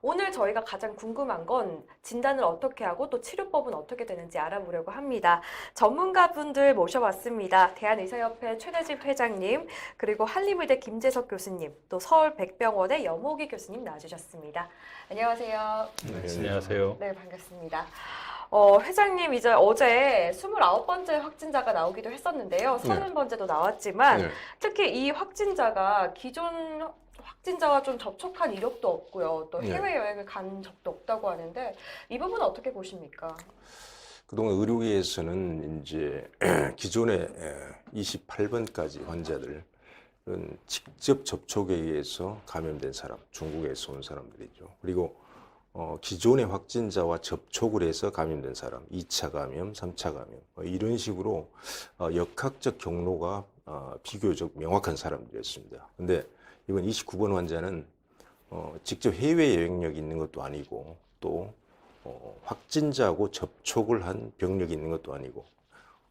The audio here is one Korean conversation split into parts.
오늘 저희가 가장 궁금한 건 진단을 어떻게 하고 또 치료법은 어떻게 되는지 알아보려고 합니다. 전문가분들 모셔봤습니다. 대한의사협회 최대집 회장님, 그리고 한림의대 김재석 교수님, 또 서울백병원의 염호기 교수님 나와주셨습니다. 안녕하세요. 네, 안녕하세요. 네, 반갑습니다. 회장님 이제 어제 29번째 확진자가 나오기도 했었는데요. 30번째도 나왔지만 네. 특히 이 확진자가 기존 확진자와 좀 접촉한 이력도 없고요. 또 해외여행을 간 적도 없다고 하는데 이 부분은 어떻게 보십니까? 그동안 의료계에서는 이제 기존의 28번까지 환자들은 직접 접촉에 의해서 감염된 사람, 중국에서 온 사람들이죠. 그리고 기존의 확진자와 접촉을 해서 감염된 사람, 2차 감염, 3차 감염 이런 식으로 역학적 경로가 비교적 명확한 사람들이었습니다. 근데 이번 29번 환자는 직접 해외 여행력이 있는 것도 아니고 또 확진자하고 접촉을 한 병력이 있는 것도 아니고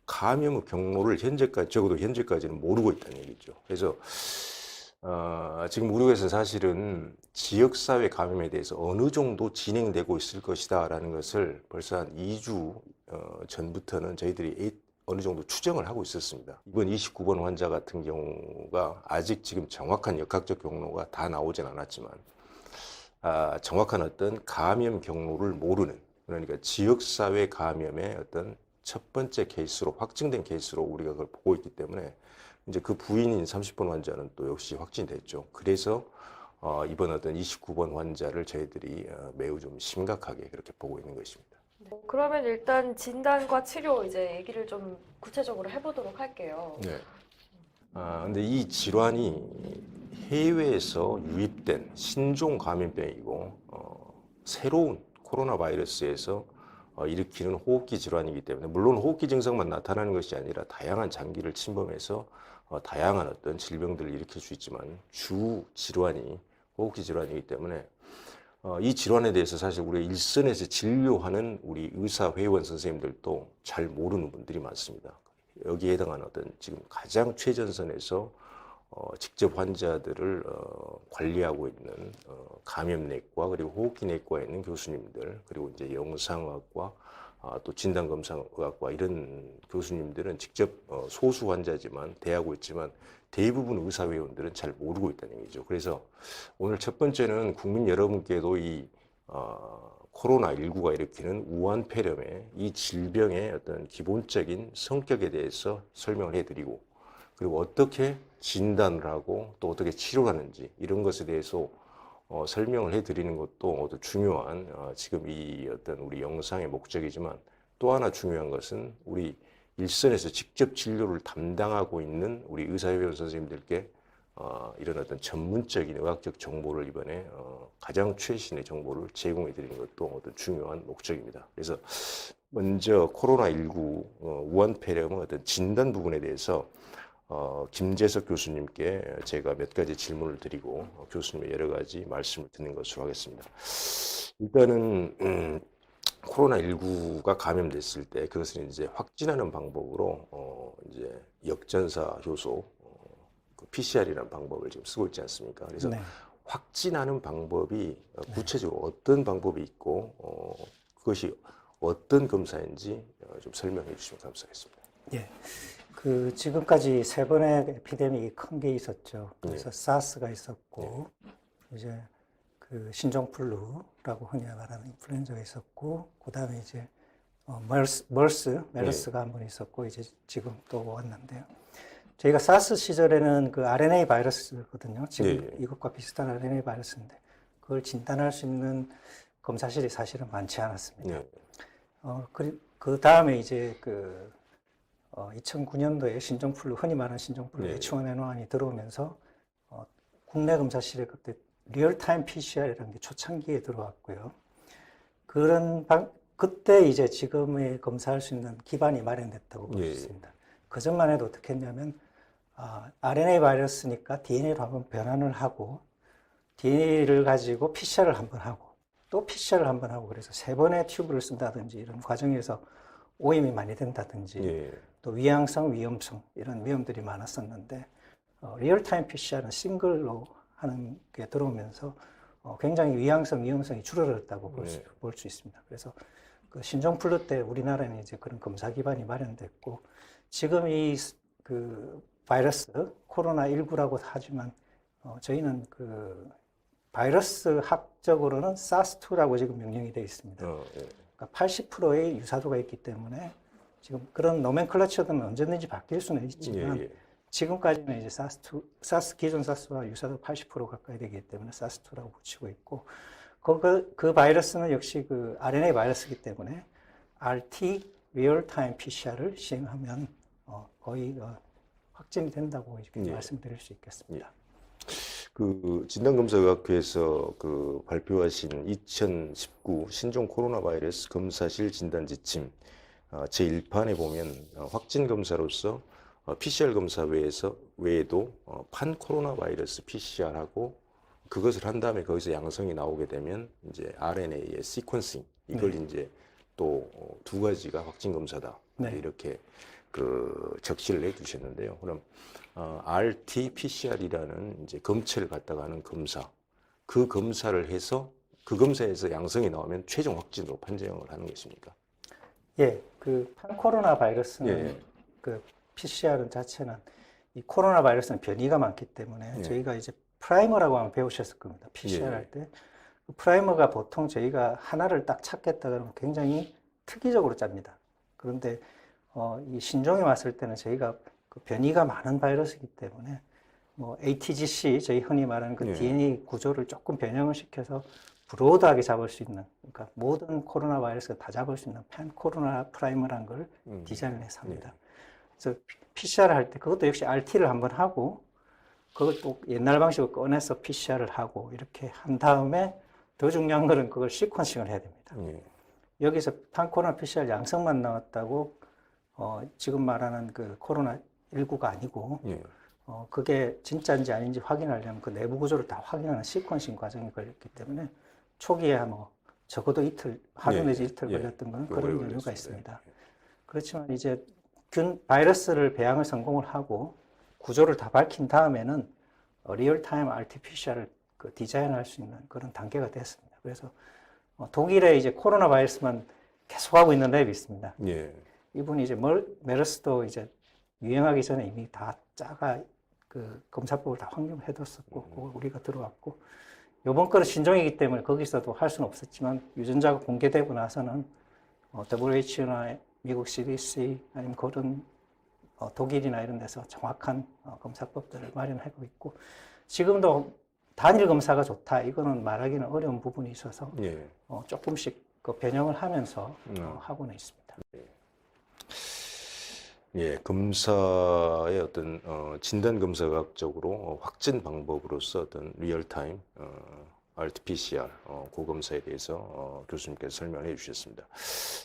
감염의 경로를 적어도 현재까지는 모르고 있다는 얘기죠. 그래서 지금 우리국에서 사실은 지역사회 감염에 대해서 어느 정도 진행되고 있을 것이다 라는 것을 벌써 한 2주 전부터는 저희들이 어느 정도 추정을 하고 있었습니다. 이번 29번 환자 같은 경우가 아직 지금 정확한 역학적 경로가 다 나오진 않았지만 정확한 어떤 감염 경로를 모르는, 그러니까 지역사회 감염의 어떤 첫 번째 케이스로 확증된 케이스로 우리가 그걸 보고 있기 때문에 이제 그 부인인 30번 환자는 또 역시 확진됐죠. 그래서 이번 어떤 29번 환자를 저희들이 매우 좀 심각하게 그렇게 보고 있는 것입니다. 그러면 일단 진단과 치료 이제 얘기를 좀 구체적으로 해보도록 할게요. 네. 근데 이 질환이 해외에서 유입된 신종 감염병이고 새로운 코로나 바이러스에서 일으키는 호흡기 질환이기 때문에 물론 호흡기 증상만 나타나는 것이 아니라 다양한 장기를 침범해서 다양한 어떤 질병들을 일으킬 수 있지만 주 질환이 호흡기 질환이기 때문에 이 질환에 대해서 사실 우리가 일선에서 진료하는 우리 의사 회원 선생님들도 잘 모르는 분들이 많습니다. 여기에 해당하는 어떤 지금 가장 최전선에서 직접 환자들을 관리하고 있는 감염내과 그리고 호흡기내과에 있는 교수님들 그리고 이제 영상의학과 또 진단검사의학과 이런 교수님들은 직접 소수 환자지만 대하고 있지만 대부분 의사회원들은 잘 모르고 있다는 얘기죠. 그래서 오늘 첫 번째는 국민 여러분께도 이 코로나19가 일으키는 우한폐렴의 이 질병의 어떤 기본적인 성격에 대해서 설명을 해드리고 그리고 어떻게 진단을 하고 또 어떻게 치료를 하는지 이런 것에 대해서 설명을 해드리는 것도 아주 중요한 지금 이 어떤 우리 영상의 목적이지만 또 하나 중요한 것은 우리 일선에서 직접 진료를 담당하고 있는 우리 의사회원 선생님들께 이런 어떤 전문적인 의학적 정보를 이번에 가장 최신의 정보를 제공해 드리는 것도 어떤 중요한 목적입니다. 그래서 먼저 코로나19 우한폐렴의 어떤 진단 부분에 대해서 김재석 교수님께 제가 몇 가지 질문을 드리고 교수님의 여러 가지 말씀을 듣는 것으로 하겠습니다. 일단은 코로나19가 감염됐을 때 그것을 이제 확진하는 방법으로 이제 역전사 효소 그 PCR이라는 방법을 지금 쓰고 있지 않습니까? 그래서 확진하는 방법이 구체적으로 어떤 방법이 있고 그것이 어떤 검사인지 좀 설명해 주시면 감사하겠습니다. 예. 그 지금까지 세 번의 에피데믹이 큰 게 있었죠. 그래서 사스가 있었고 이제 그 신종플루라고 흔히 말하는 인플루엔자가 있었고 그다음에 이제 메르스가 한 번 있었고 이제 지금 또 왔는데요. 저희가 사스 시절에는 그 RNA 바이러스거든요. 지금 이것과 비슷한 RNA 바이러스인데 그걸 진단할 수 있는 검사실이 사실은 많지 않았습니다. 그 다음에 이제 2009년도에 신종플루, 흔히 말하는 신종플루 H1N1이 들어오면서 국내 검사실에 그때 리얼타임 PCR이라는 게 초창기에 들어왔고요. 그때 이제 지금의 검사할 수 있는 기반이 마련됐다고 볼 수 있습니다. 그 전만 해도 어떻게 했냐면 RNA 바이러스니까 DNA로 한번 변환을 하고 DNA를 가지고 PCR을 한번 하고 또 PCR을 한번 하고 그래서 세 번의 튜브를 쓴다든지 이런 과정에서 오염이 많이 된다든지 또 위양성, 위험성 이런 위험들이 많았었는데 리얼타임 PCR은 싱글로 하는 게 들어오면서 굉장히 위험성, 위험성이 줄어들었다고 볼 수 있습니다. 그래서 그 신종플루 때 우리나라는 이제 그런 검사 기반이 마련됐고, 지금 그 바이러스, 코로나19라고 하지만, 저희는 그 바이러스 학적으로는 사스2라고 지금 명명이 되어 있습니다. 그러니까 80%의 유사도가 있기 때문에 지금 그런 노멘클러처는 언제든지 바뀔 수는 있지만 지금까지는 이제 사스 기존 사스와 유사도 80% 가까이 되기 때문에 사스2라고 붙이고 있고, 그 바이러스는 역시 그 RNA 바이러스이기 때문에 RT 리얼타임 PCR을 시행하면 거의 확진이 된다고 이렇게 말씀드릴 수 있겠습니다. 그 진단검사의학회에서 그 발표하신 2019 신종 코로나 바이러스 검사실 진단 지침 제1판에 보면 확진 검사로서 PCR 검사 외에도 판 코로나 바이러스 PCR하고 그것을 한 다음에 거기서 양성이 나오게 되면 이제 RNA의 시퀀싱 이걸 이제 또 두 가지가 확진 검사다 이렇게 그 적시를 해주셨는데요. 그럼 RT-PCR이라는 이제 검체를 갖다가 하는 검사, 그 검사를 해서 그 검사에서 양성이 나오면 최종 확진으로 판정을 하는 것입니까? 예, 그 판코로나 바이러스는 그 PCR 자체는 이 코로나 바이러스는 변이가 많기 때문에 저희가 이제 프라이머라고 아마 배우셨을 겁니다. PCR 할 때. 그 프라이머가 보통 저희가 하나를 딱 찾겠다 그러면 굉장히 특이적으로 짭니다. 그런데 이 신종에 왔을 때는 저희가 그 변이가 많은 바이러스이기 때문에 뭐 ATGC 저희 흔히 말하는 그 DNA 구조를 조금 변형을 시켜서 브로드하게 잡을 수 있는, 그러니까 모든 코로나 바이러스가 다 잡을 수 있는 판 코로나 프라이머라는 걸 디자인을 해서 합니다. 그래서 PCR 할 때 그것도 역시 RT를 한번 하고 그걸 또 옛날 방식으로 꺼내서 PCR을 하고 이렇게 한 다음에 더 중요한 거는 그걸 시퀀싱을 해야 됩니다. 여기서 판 코로나 PCR 양성만 나왔다고 지금 말하는 그 코로나19가 아니고 그게 진짜인지 아닌지 확인하려면 그 내부 구조를 다 확인하는 시퀀싱 과정이 걸렸기 때문에 초기에 뭐 적어도 이틀, 하루 내지 이틀 걸렸던 건 그런 이유가 있습니다. 그렇지만 이제 바이러스를 배양을 성공을 하고 구조를 다 밝힌 다음에는 리얼타임 RT-PCR을 그 디자인할 수 있는 그런 단계가 됐습니다. 그래서 독일에 이제 코로나 바이러스만 계속하고 있는 랩이 있습니다. 이분이 이제 메르스도 이제 유행하기 전에 이미 다 그 검사법을 다 확립을 해뒀었고, 그걸 우리가 들어왔고, 요번 거는 신종이기 때문에 거기서도 할 수는 없었지만, 유전자가 공개되고 나서는 WHO나 미국 CDC 아니면 그런 독일이나 이런 데서 정확한 검사법들을 마련하고 있고, 지금도 단일 검사가 좋다, 이거는 말하기는 어려운 부분이 있어서 조금씩 그 변형을 하면서 하고는 있습니다. 검사의 어떤 진단 검사학적으로 확진 방법으로서 어떤 리얼타임 RT-PCR 고검사에 대해서 교수님께서 설명해 주셨습니다.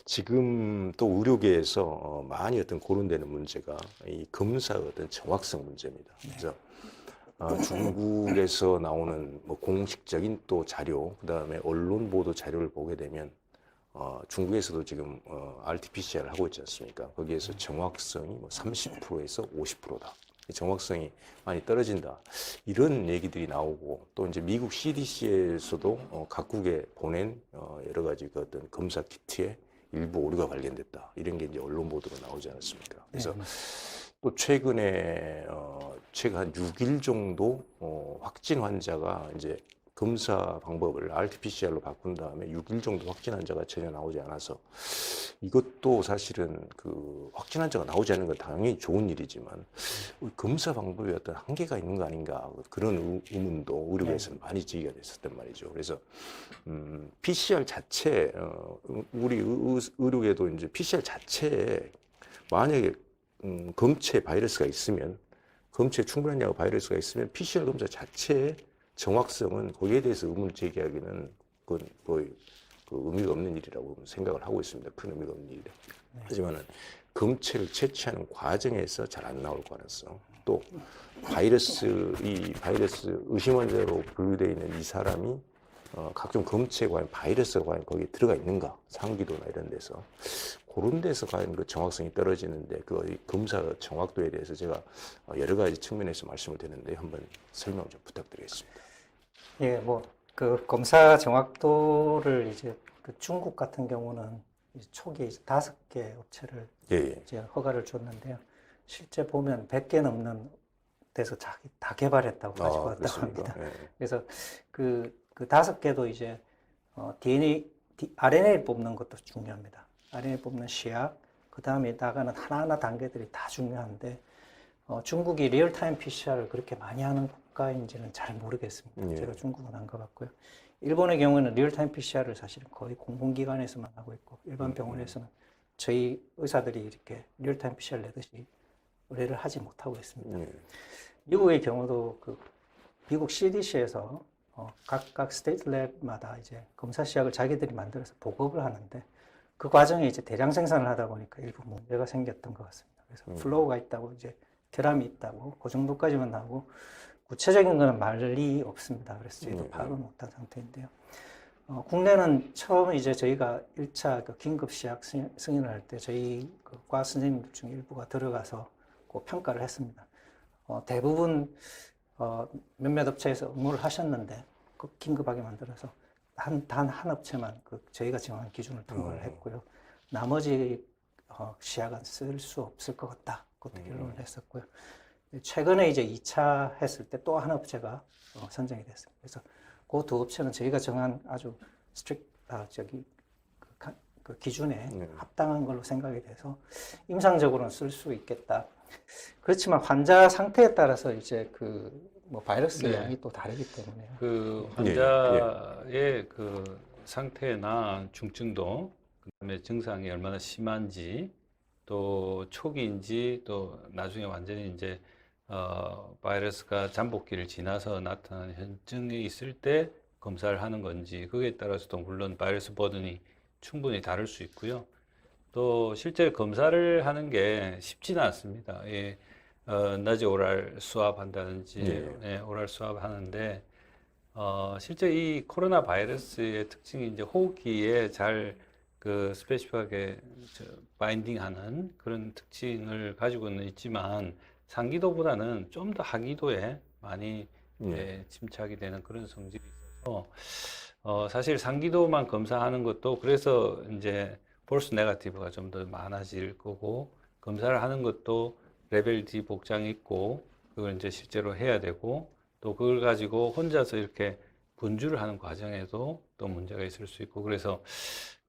지금 또 의료계에서 많이 어떤 고민되는 문제가 이 검사의 어떤 정확성 문제입니다. 그래서 중국에서 나오는 뭐 공식적인 또 자료, 그 다음에 언론 보도 자료를 보게 되면 중국에서도 지금 RT-PCR을 하고 있지 않습니까? 거기에서 정확성이 뭐 30%에서 50%다. 정확성이 많이 떨어진다. 이런 얘기들이 나오고, 또 이제 미국 CDC에서도 각국에 보낸 여러 가지 그 어떤 검사 키트에 일부 오류가 발견됐다. 이런 게 이제 언론 보도로 나오지 않았습니까? 그래서 또 최근에 최근 한 6일 정도 확진 환자가 이제 검사 방법을 RT-PCR로 바꾼 다음에 6일 정도 확진 환자가 전혀 나오지 않아서, 이것도 사실은 그 확진 환자가 나오지 않는 건 당연히 좋은 일이지만 검사 방법에 어떤 한계가 있는 거 아닌가, 그런 의문도 의료계에서는 많이 제기가 됐었단 말이죠. 그래서 PCR 자체 우리 의료계도 이제 PCR 자체에 만약에 검체 바이러스가 있으면, 검체에 충분한 양의 바이러스가 있으면 PCR 검사 자체에 정확성은 거기에 대해서 의문을 제기하기는 그건 거의 그 의미가 없는 일이라고 생각을 하고 있습니다. 큰 의미가 없는 일이라. 하지만은 검체를 채취하는 과정에서 잘 안 나올 가능성, 또 이 바이러스 의심 환자로 분류되어 있는 이 사람이 각종 검체에 과연 바이러스가 과연 거기에 들어가 있는가, 상기도나 이런 데서, 그런 데서 과연 그 정확성이 떨어지는데, 그 검사 정확도에 대해서 제가 여러 가지 측면에서 말씀을 드렸는데 한번 설명 좀 부탁드리겠습니다. 예, 뭐 그 검사 정확도를 이제 그 중국 같은 경우는 이제 초기에 이제 5개 업체를 예, 예. 이제 허가를 줬는데요. 실제 보면 100개 넘는 데서 다 개발했다고 가지고 왔다고 그렇습니까? 합니다. 예. 그래서 그 5개도 이제 RNA 뽑는 것도 중요합니다. RNA 뽑는 시약, 그 다음에 나가는 하나하나 단계들이 다 중요한데 중국이 리얼타임 PCR을 그렇게 많이 하는 국가인지는 잘 모르겠습니다. 예. 제가 중국은 안 가봤고요. 일본의 경우에는 리얼타임 PCR을 사실은 거의 공공기관에서만 하고 있고 일반 병원에서는 저희 의사들이 이렇게 리얼타임 PCR 내듯이 의뢰를 하지 못하고 있습니다. 예. 미국의 경우도 그 미국 CDC에서 각각 스테이트 랩마다 이제 검사 시약을 자기들이 만들어서 보급을 하는데 그 과정에 이제 대량 생산을 하다 보니까 일부 문제가 생겼던 것 같습니다. 그래서 플로우가 있다고 이제 결함이 있다고 그 정도까지만 나오고 구체적인 거는 말이 없습니다. 그래서 저희도 파악을 못한 상태인데요. 국내는 처음 이제 저희가 1차 그 긴급 시약 승인을 할 때 저희 그 과 선생님들 중 일부가 들어가서 그 평가를 했습니다. 대부분 몇몇 업체에서 응모를 하셨는데 그 긴급하게 만들어서 단 한 업체만 그 저희가 정한 기준을 통과를 했고요. 나머지 시약은 쓸 수 없을 것 같다. 그것도 결론을 냈었고요. 최근에 이제 2차 했을 때 또 한 업체가 선정이 됐습니다. 그래서 그 두 업체는 저희가 정한 아주 그 기준에 합당한 걸로 생각이 돼서 임상적으로는 쓸 수 있겠다. 그렇지만 환자 상태에 따라서 이제 그 뭐 바이러스 양이 또 다르기 때문에 그 환자의 그 상태나 중증도, 그다음에 증상이 얼마나 심한지, 또 초기인지, 또 나중에 완전히 이제 바이러스가 잠복기를 지나서 나타나는 현증이 있을 때 검사를 하는 건지, 그거에 따라서도 물론 바이러스 버든이 충분히 다를 수 있고요. 또 실제 검사를 하는 게 쉽지는 않습니다. 예, 낮에 오랄 수압 한다든지, 예, 오랄 수압 하는데, 실제 이 코로나 바이러스의 특징이 이제 호흡기에 잘 그 스페시픽하게 바인딩하는 그런 특징을 가지고는 있지만, 상기도보다는 좀 더 하기도에 많이 예, 침착이 되는 그런 성질이 있어서, 사실 상기도만 검사하는 것도 그래서 이제 폴스 네거티브가 좀 더 많아질 거고, 검사를 하는 것도 레벨 D 복장이 있고, 그걸 이제 실제로 해야 되고, 또 그걸 가지고 혼자서 이렇게 분주를 하는 과정에도 또 문제가 있을 수 있고, 그래서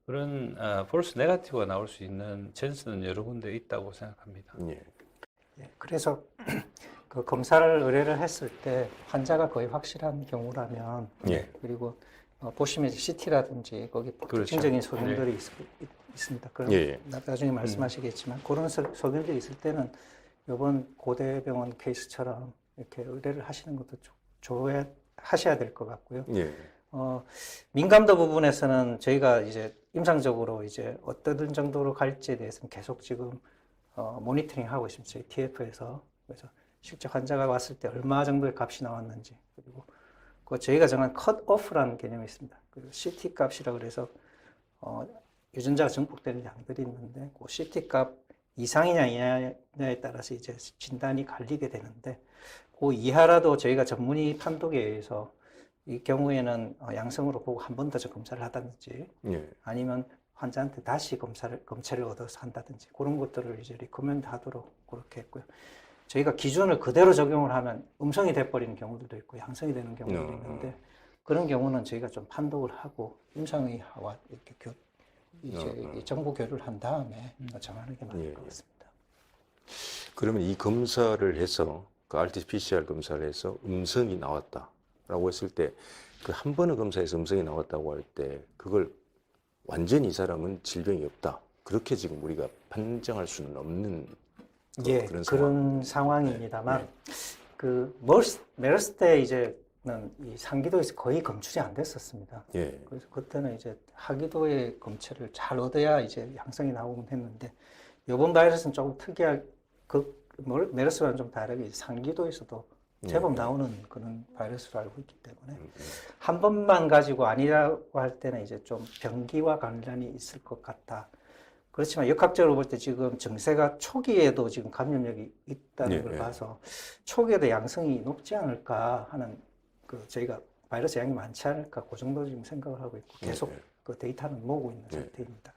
그런 폴스 네거티브가 나올 수 있는 찬스는 여러 군데 있다고 생각합니다. 예. 그래서 그 검사를 의뢰를 했을 때 환자가 거의 확실한 경우라면 그리고 보시면 CT라든지 거기 특징적인 소견들이 있습니다. 그럼 나중에 말씀하시겠지만 그런 소견들이 있을 때는 이번 고대병원 케이스처럼 이렇게 의뢰를 하시는 것도 하셔야 될 것 같고요. 민감도 부분에서는 저희가 이제 임상적으로 이제 어떤 정도로 갈지에 대해서는 계속 지금 모니터링 하고 있습니다. 저희 TF에서. 그래서 실제 환자가 왔을 때 얼마 정도의 값이 나왔는지, 그리고 그 저희가 정한 컷오프라는 개념이 있습니다. 그리고 CT 값이라 그래서 유전자가 증폭되는 양들이 있는데 그 CT 값 이상이냐 이하냐에 따라서 이제 진단이 갈리게 되는데, 그 이하라도 저희가 전문의 판독에 의해서 이 경우에는 양성으로 보고 한 번 더 검사를 하다든지 아니면 환자한테 다시 검체를 얻어서 한다든지 그런 것들을 이제 리코멘드 하도록 그렇게 했고요. 저희가 기준을 그대로 적용을 하면 음성이 돼버리는 경우들도 있고 양성이 되는 경우도 있는데, 그런 경우는 저희가 좀 판독을 하고 임상의학과 이렇게 이제 정보 교류를 한 다음에 정하는 게 맞을 것 같습니다. 그러면 이 검사를 해서 그 RT-PCR 검사를 해서 음성이 나왔다라고 했을 때, 그 한 번의 검사에서 음성이 나왔다고 할 때 그걸 완전히 이 사람은 질병이 없다, 그렇게 지금 우리가 판정할 수는 없는 그런 상황입니다만 그 메르스 때 이제는 이 상기도에서 거의 검출이 안 됐었습니다. 그래서 그때는 이제 하기도의 검체를 잘 얻어야 이제 양성이 나오긴 했는데, 이번 바이러스는 조금 특이하게 메르스와는 좀 다르게 상기도에서도 제법 나오는 그런 바이러스로 알고 있기 때문에 한 번만 가지고 아니라고 할 때는 이제 좀 병기와 관련이 있을 것 같다. 그렇지만 역학적으로 볼 때 지금 증세가 초기에도 지금 감염력이 있다는 걸 봐서 초기에도 양성이 높지 않을까 하는 저희가 바이러스 양이 많지 않을까 그 정도 지금 생각을 하고 있고 계속 네. 그 데이터는 모으고 있는 네. 상태입니다.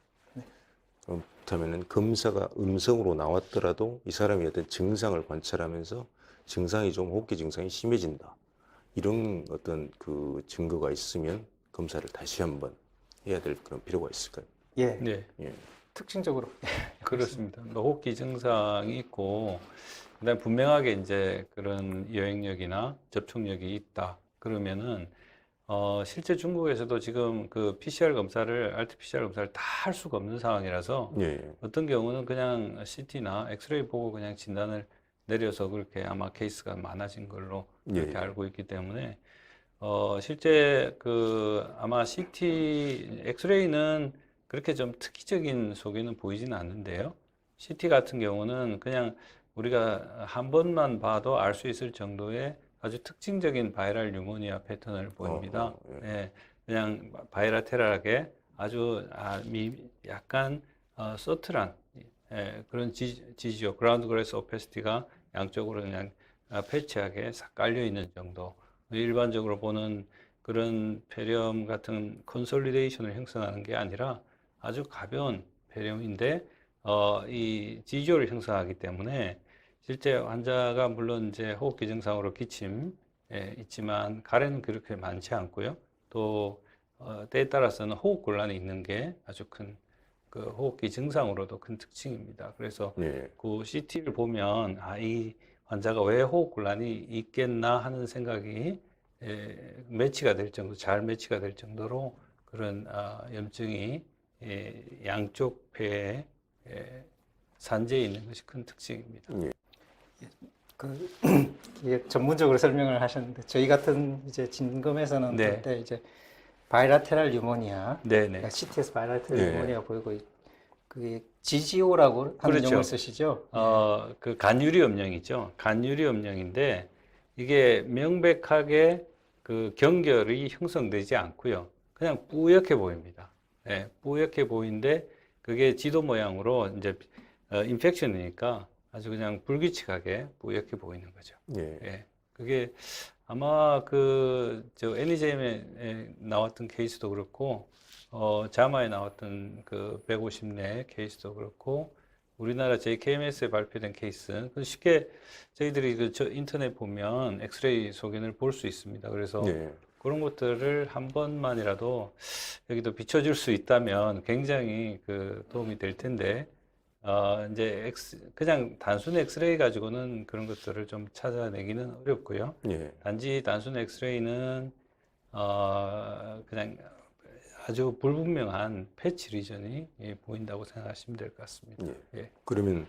그렇다면은 검사가 음성으로 나왔더라도 이 사람이 어떤 증상을 관찰하면서 증상이 좀 호흡기 증상이 심해진다. 이런 어떤 그 증거가 있으면 검사를 다시 한번 해야 될 그런 필요가 있을까요? 예, 네, 예. 특징적으로 그렇습니다. 호흡기 증상이 있고, 그다음에 분명하게 이제 그런 여행력이나 접촉력이 있다. 그러면은 실제 중국에서도 지금 그 PCR 검사를, RT-PCR 검사를 다 할 수가 없는 상황이라서 예. 어떤 경우는 그냥 CT나 엑스레이 보고 그냥 진단을 내려서 그렇게 아마 케이스가 많아진 걸로 그렇게 예. 알고 있기 때문에 실제 그 아마 CT, 엑스레이는 그렇게 좀 특이적인 소견은 보이지는 않는데요. CT 같은 경우는 그냥 우리가 한 번만 봐도 알 수 있을 정도의 아주 특징적인 바이럴 뉴모니아 패턴을 보입니다. 예. 예, 그냥 바이라테럴하게 아주 약간 서툴한 그런 지지요. 그라운드 그레이스 오페시티가 양쪽으로 그냥 패치하게 싹 깔려 있는 정도. 일반적으로 보는 그런 폐렴 같은 컨솔리데이션을 형성하는 게 아니라 아주 가벼운 폐렴인데 이 지지요를 형성하기 때문에 실제 환자가 물론 이제 호흡기 증상으로 기침 있지만 가래는 그렇게 많지 않고요. 또 때에 따라서는 호흡 곤란이 있는 게 아주 큰 그 호흡기 증상으로도 큰 특징입니다. 그래서 예. 그 CT를 보면 이 환자가 왜 호흡 곤란이 있겠나 하는 생각이 매치가 될 정도, 잘 매치가 될 정도로 그런 염증이 양쪽 폐에 산재해 있는 것이 큰 특징입니다. 예. 그 이게 전문적으로 설명을 하셨는데 저희 같은 이제 진검에서는 네. 그때 이제 바이라테럴 뉴모니아, 네네. 그러니까 CT에서 바이라테럴 네. 뉴모니아 보이고 그게 GGO라고 하는 그렇죠. 용어를 쓰시죠? 그 간유리 염령이죠. 간유리 염령인데 이게 명백하게 그 경결이 형성되지 않고요. 그냥 뿌옇게 보입니다. 예, 뿌옇게 보이는데 그게 지도 모양으로 이제 인펙션이니까 아주 그냥 불규칙하게 뿌옇게 보이는 거죠. 예. 예, 그게 아마 저 애니제임에 나왔던 케이스도 그렇고, 자마에 나왔던 그 150내 케이스도 그렇고, 우리나라 JKMS에 발표된 케이스, 쉽게 저희들이 저 인터넷 보면 엑스레이 소견을 볼 수 있습니다. 그래서 예. 그런 것들을 한 번만이라도 여기도 비춰줄 수 있다면 굉장히 그 도움이 될 텐데, 이제 그냥 단순 엑스레이 가지고는 그런 것들을 좀 찾아내기는 어렵고요. 예. 단지 단순 엑스레이는 그냥 아주 불분명한 패치 리전이 보인다고 생각하시면 될 것 같습니다. 예. 그러면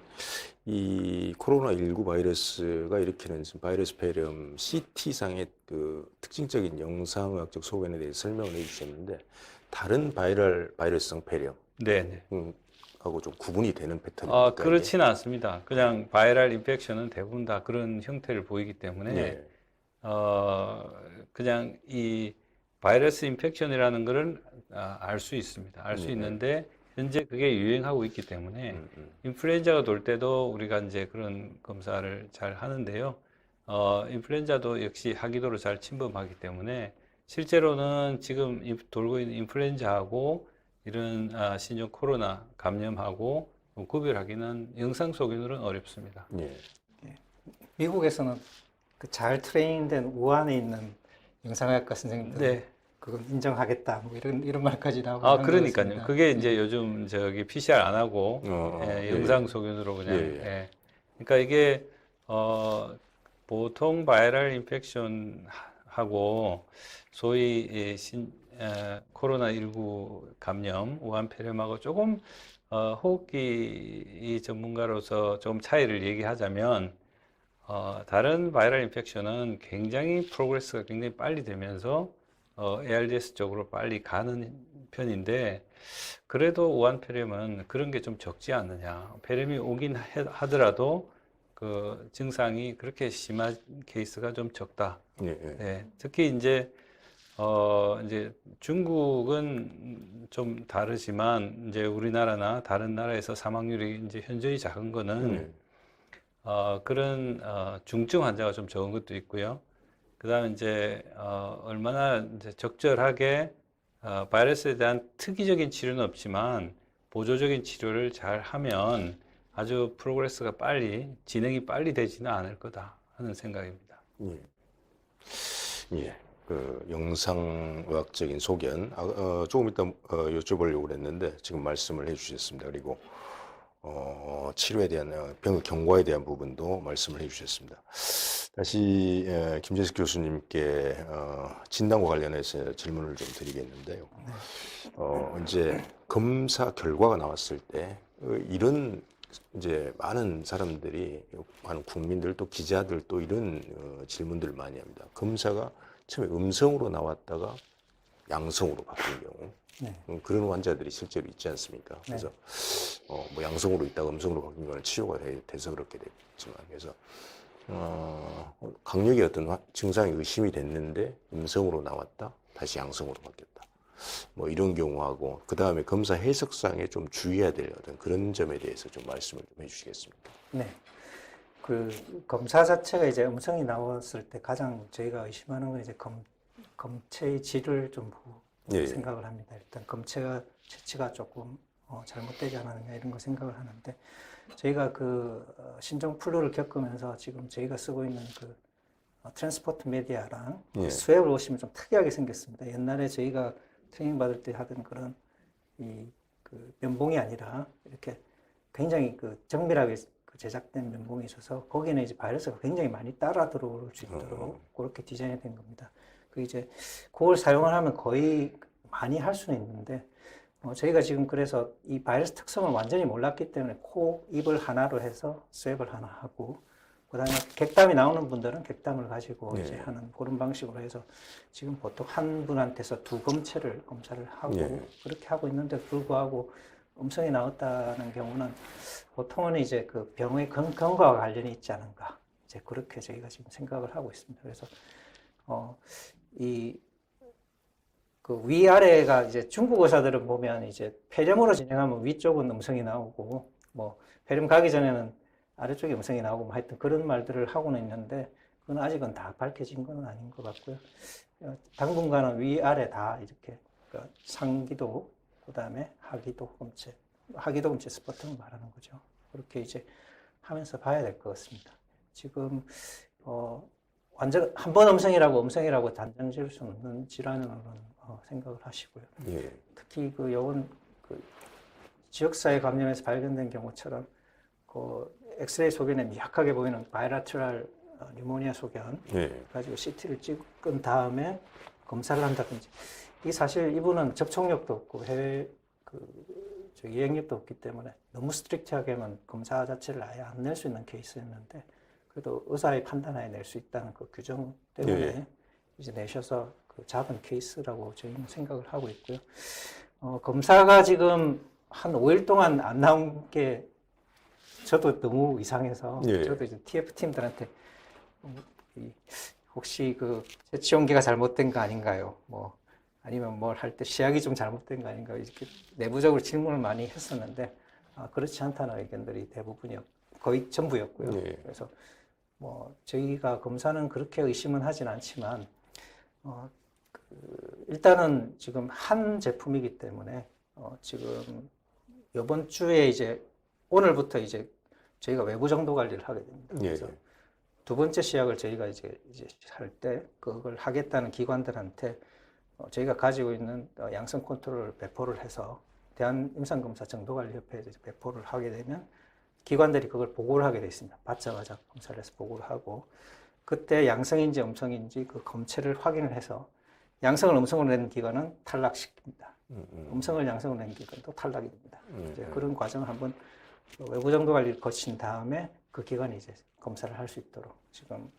이 코로나19 바이러스가 일으키는 바이러스 폐렴 CT상의 그 특징적인 영상의학적 소견에 대해서 설명을 해주셨는데 다른 바이러스성 폐렴 네네. 하고 좀 구분이 되는 패턴입니까? 그렇지는 않습니다. 그냥 바이럴 인펙션은 대부분 다 그런 형태를 보이기 때문에 예. 그냥 이 바이러스 인펙션이라는 것을 알 수 있습니다. 알 수 있는데 현재 그게 유행하고 있기 때문에 인플루엔자가 돌 때도 우리가 이제 그런 검사를 잘 하는데요. 인플루엔자도 역시 하기도로 잘 침범하기 때문에 실제로는 지금 돌고 있는 인플루엔자하고 이런 신종 코로나 감염하고 구별하기는 영상 소견으로는 어렵습니다. 예. 미국에서는 그 잘 트레인된 우한에 있는 영상의학과 선생님들 네. 그건 인정하겠다 뭐 이런 말까지 나오고 그러니까요. 그게 이제 요즘 저기 PCR 안 하고 예. 영상 소견으로 그냥 예. 그러니까 이게 보통 바이럴 인펙션 하고 소위 코로나19 감염, 우한 폐렴하고 조금 호흡기 전문가로서 좀 차이를 얘기하자면 다른 바이럴 인펙션은 굉장히 프로그레스가 굉장히 빨리 되면서 ARDS 쪽으로 빨리 가는 편인데 그래도 우한 폐렴은 그런 게 좀 적지 않느냐. 폐렴이 오긴 하더라도 그 증상이 그렇게 심한 케이스가 좀 적다. 네, 특히 이제 중국은 좀 다르지만 이제 우리나라나 다른 나라에서 사망률이 이제 현저히 작은 거는 그런 중증 환자가 좀 적은 것도 있고요. 그다음에 이제 얼마나 이제 적절하게 바이러스에 대한 특이적인 치료는 없지만 보조적인 치료를 잘 하면 아주 프로그레스가 빨리 진행이 빨리 되지는 않을 거다 하는 생각입니다. 예. 예. 그 영상의학적인 소견 조금 이따 여쭤보려고 그랬는데 지금 말씀을 해주셨습니다. 그리고 치료에 대한 병의 경과에 대한 부분도 말씀을 해주셨습니다. 다시 김재식 교수님께 진단과 관련해서 질문을 좀 드리겠는데요. 이제 검사 결과가 나왔을 때 이런 이제 많은 사람들이, 많은 국민들 또 기자들 또 이런 질문들을 많이 합니다. 검사가 처음에 음성으로 나왔다가 양성으로 바뀐 경우, 네. 그런 환자들이 실제로 있지 않습니까? 그래서 뭐 양성으로 있다가 음성으로 바뀐 거는 치료가 돼서 그렇게 됐지만, 그래서 강력히 어떤 증상이 의심이 됐는데 음성으로 나왔다, 다시 양성으로 바뀌었다. 뭐 이런 경우하고, 그 다음에 검사 해석상에 좀 주의해야 될 어떤 그런 점에 대해서 좀 말씀을 좀 해주시겠습니까? 네. 그 검사 자체가 이제 음성이 나왔을 때 가장 저희가 의심하는 건 이제 검체의 질을 좀 예. 생각을 합니다. 일단 검체가 채취가 조금 잘못되지 않았느냐 이런 거 생각을 하는데, 저희가 그 신종플루를 겪으면서 지금 저희가 쓰고 있는 그 트랜스포트 메디아랑 예. 스웹을 보시면 좀 특이하게 생겼습니다. 옛날에 저희가 트레이닝 받을 때 하던 그런 그 면봉이 아니라 이렇게 굉장히 그 정밀하게 제작된 면봉이 있어서 거기는 이제 바이러스가 굉장히 많이 따라 들어올 수 있도록 그렇게 디자인이 된 겁니다. 그 이제 그걸 사용을 하면 거의 많이 할 수는 있는데, 저희가 지금 그래서 이 바이러스 특성을 완전히 몰랐기 때문에 코, 입을 하나로 해서 스왑을 하나 하고, 그다음에 객담이 나오는 분들은 객담을 가지고 이제 하는 그런 방식으로 해서 지금 보통 한 분한테서 2검체를 검사를 하고 그렇게 하고 있는데 불구하고 음성이 나왔다는 경우는 보통은 이제 그 병의 건강과 관련이 있지 않은가, 이제 그렇게 저희가 지금 생각을 하고 있습니다. 그래서 그 위아래가 이제 중국 의사들은 보면 이제 폐렴으로 진행하면 위쪽은 음성이 나오고, 뭐 폐렴 가기 전에는 아래쪽에 음성이 나오고, 뭐 하여튼 그런 말들을 하고는 있는데, 그건 아직은 다 밝혀진 건 아닌 것 같고요. 당분간은 위아래 다 이렇게 상기도, 그 다음에 하기도 검체 스포트를 말하는 거죠. 그렇게 이제 하면서 봐야 될 것 같습니다. 지금 완전 한 번 음성이라고 단정 지을 수 없는 질환으로는 생각을 하시고요. 예. 특히 그 지역사회 감염에서 발견된 경우처럼 그 엑스레이 소견에 미약하게 보이는 바이라테럴 뉴모니아 소견 가지고 CT를 찍은 다음에 검사를 한다든지, 이 사실 이분은 접촉력도 없고 해외 여행력도 없기 때문에 너무 스트릭트하게만 검사 자체를 아예 안 낼 수 있는 케이스였는데, 그래도 의사의 판단하에 낼 수 있다는 그 규정 때문에 이제 내셔서 그 잡은 케이스라고 저희는 생각을 하고 있고요. 검사가 지금 한 5일 동안 안 나온 게 저도 너무 이상해서 저도 이제 TF 팀들한테 혹시 그 채취 용기가 잘못된 거 아닌가요? 뭐 아니면 뭘 할 때 시약이 좀 잘못된 거 아닌가, 이렇게 내부적으로 질문을 많이 했었는데 그렇지 않다는 의견들이 거의 전부였고요. 그래서 뭐 저희가 검사는 그렇게 의심은 하진 않지만 일단은 지금 한 제품이기 때문에 지금 이번 주에 이제 오늘부터 이제 저희가 외부 정도 관리를 하게 됩니다. 그래서 두 번째 시약을 저희가 이제 할 때 그걸 하겠다는 기관들한테 저희가 가지고 있는 양성 컨트롤을 배포를 해서 대한임상검사 정도관리협회에 배포를 하게 되면 기관들이 그걸 보고를 하게 돼 있습니다. 받자마자 검사를 해서 보고를 하고, 그때 양성인지 음성인지 그 검체를 확인을 해서 양성을 음성으로 낸 기관은 탈락시킵니다. 음성을 양성으로 낸 기관도 탈락이 됩니다. 이제 그런 과정을 한번 외부 정도 관리를 거친 다음에 그 기관이 이제 검사를 할 수 있도록 지금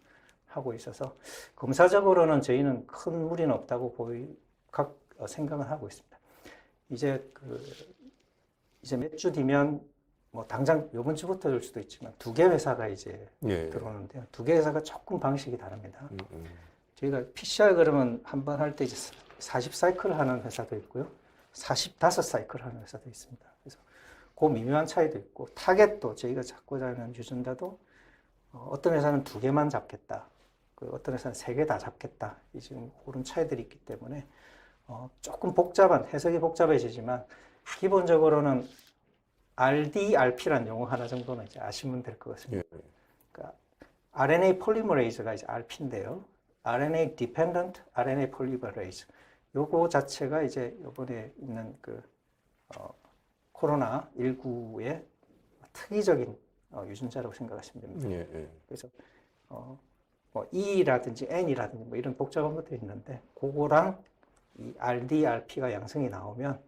하고 있어서, 검사적으로는 저희는 큰 무리는 없다고 생각을 하고 있습니다. 이제 몇 주 뒤면 뭐 당장 이번 주부터 될 수도 있지만 2개 회사가 이제 들어오는데요. 2개 회사가 조금 방식이 다릅니다. 저희가 PCR 그러면 한 번 할 때 이제 40사이클을 하는 회사도 있고요. 45사이클을 하는 회사도 있습니다. 그래서 그 미묘한 차이도 있고, 타겟도 저희가 잡고자 하는 유전자도 어떤 회사는 2개만 잡겠다. 그 어떤 회사는 3개 다 잡겠다. 이 지금 그런 차이들이 있기 때문에 조금 해석이 복잡해지지만 기본적으로는 RD, RP라는 용어 하나 정도는 이제 아시면 될 것 같습니다. 예. 그러니까 RNA 폴리머레이즈가 이제 RP인데요. RNA Dependent RNA Polymerase. 요거 자체가 이제 이번에 있는 그 코로나 19의 특이적인 유전자라고 생각하시면 됩니다. 예, 예. 그래서 뭐 E라든지 N이라든지 뭐 이런 복잡한 것들이 있는데 그거랑 이 RD, RP가 양성이 나오면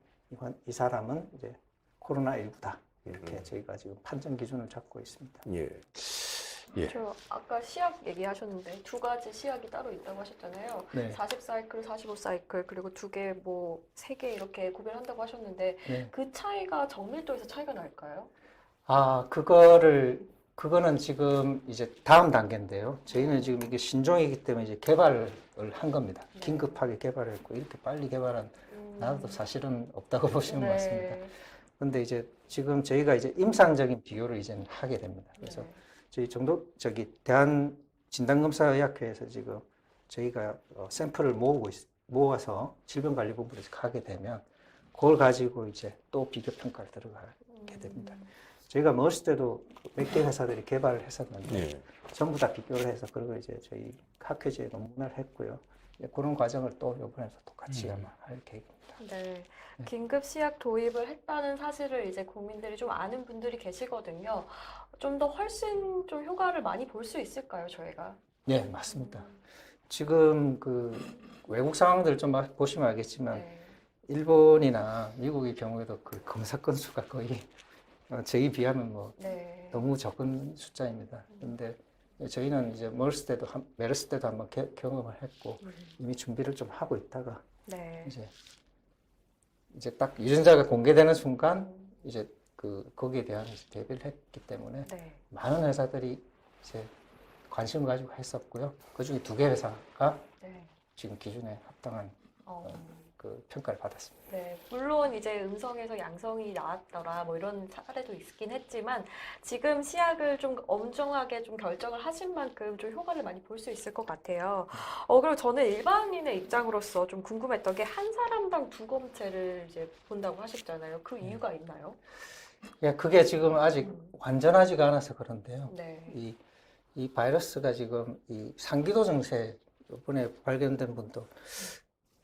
이 사람은 이제 코로나19다. 이렇게 저희가 지금 판정 기준을 잡고 있습니다. 예. 예. 저 아까 시약 얘기하셨는데 2가지 시약이 따로 있다고 하셨잖아요. 네. 40사이클, 45사이클 그리고 2개, 뭐 3개 이렇게 구별한다고 하셨는데 네. 그 차이가 정밀도에서 차이가 날까요? 그거는 지금 이제 다음 단계인데요. 저희는 지금 이게 신종이기 때문에 이제 개발을 한 겁니다. 네. 긴급하게 개발했고 이렇게 빨리 개발한 나라도 사실은 없다고 보시는 것 네. 같습니다. 근데 이제 지금 저희가 이제 임상적인 비교를 이제는 하게 됩니다. 그래서 네. 저희 대한 진단검사의학회에서 지금 저희가 샘플을 모아서 질병관리본부에서 가게 되면 그걸 가지고 이제 또 비교 평가를 들어가게 됩니다. 저희가 머스 때도 몇 개 회사들이 개발을 했었는데 예. 전부 다 비교를 해서 그걸 이제 저희 학회지에 논문을 했고요. 그런 과정을 또 이번에도 똑같이 아마 할 계획입니다. 네. 긴급 시약 도입을 했다는 사실을 이제 국민들이 좀 아는 분들이 계시거든요. 좀 더 훨씬 좀 효과를 많이 볼 수 있을까요, 저희가? 네, 맞습니다. 지금 그 외국 상황들 좀 보시면 알겠지만 네. 일본이나 미국의 경우에도 그 검사 건수가 거의 저희 비하면 뭐 네. 너무 적은 숫자입니다. 근데 저희는 이제 메르스 때도 한번 경험을 했고 이미 준비를 좀 하고 있다가 네. 이제 딱 유전자가 공개되는 순간 이제 거기에 대한 대비를 했기 때문에 네. 많은 회사들이 이제 관심을 가지고 했었고요. 그중에 2개 회사가 네. 지금 기준에 합당한 그 평가를 받았습니다. 네, 물론 이제 음성에서 양성이 나왔더라 뭐 이런 사례도 있긴 했지만 지금 시약을 좀 엄정하게 좀 결정을 하신 만큼 좀 효과를 많이 볼 수 있을 것 같아요. 그리고 저는 일반인의 입장으로서 좀 궁금했던 게 한 사람당 2검체를 이제 본다고 하셨잖아요. 그 이유가 있나요? 그게 지금 아직 완전하지가 않아서 그런데요. 네. 이 바이러스가 지금 이 상기도 증세 이번에 발견된 분도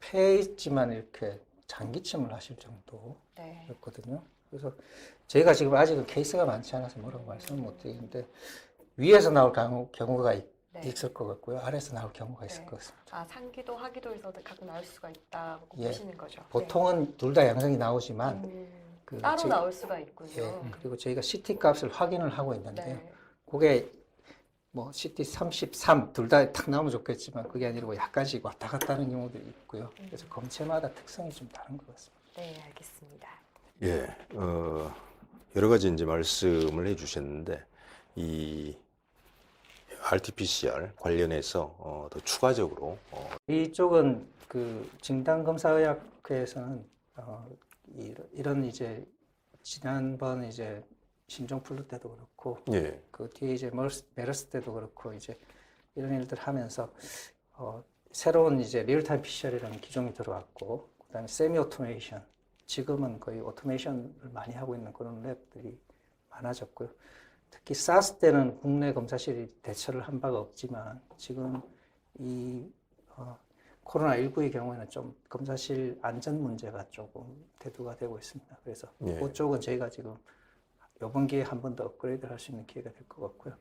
폐에 있지만 이렇게 장기침을 하실 네. 정도였거든요. 그래서 저희가 지금 아직은 케이스가 많지 않아서 뭐라고 말씀을 못 드리는데 위에서 나올 경우가 네. 있을 것 같고요. 아래에서 나올 경우가 있을 네. 것 같습니다. 상기도, 하기도에서 갖고 나올 수가 있다고 예. 보시는 거죠. 보통은 둘 다 양성이 나오지만 네. 따로 나올 수가 있군요. 예, 그리고 저희가 CT 값을 확인을 하고 있는데요. 네. 그게 뭐 CT 33 둘 다 탁 나오면 좋겠지만 그게 아니고 약간씩 왔다 갔다 하는 경우들이 있고요. 그래서 검체마다 특성이 좀 다른 것 같습니다. 네, 알겠습니다. 예. 여러 가지 이제 말씀을 해 주셨는데 이 RT-PCR 관련해서 더 추가적으로 이쪽은 그 진단검사의학회에서는 이런 이제 지난번 이제 신종플루 때도 그렇고 예. 그 뒤에 이제 메르스 때도 그렇고 이제 이런 일들 하면서 새로운 이제 리얼타임 PCR이라는 기종이 들어왔고 그다음에 세미 오토메이션 지금은 거의 오토메이션을 많이 하고 있는 그런 랩들이 많아졌고요. 특히 사스 때는 국내 검사실이 대처를 한 바가 없지만 지금 이 코로나19의 경우에는 좀 검사실 안전 문제가 조금 대두가 되고 있습니다. 그래서 예. 그쪽은 저희가 지금 이번 기회에 한 번 더 업그레이드 할 수 있는 기회가 될 것 같고요.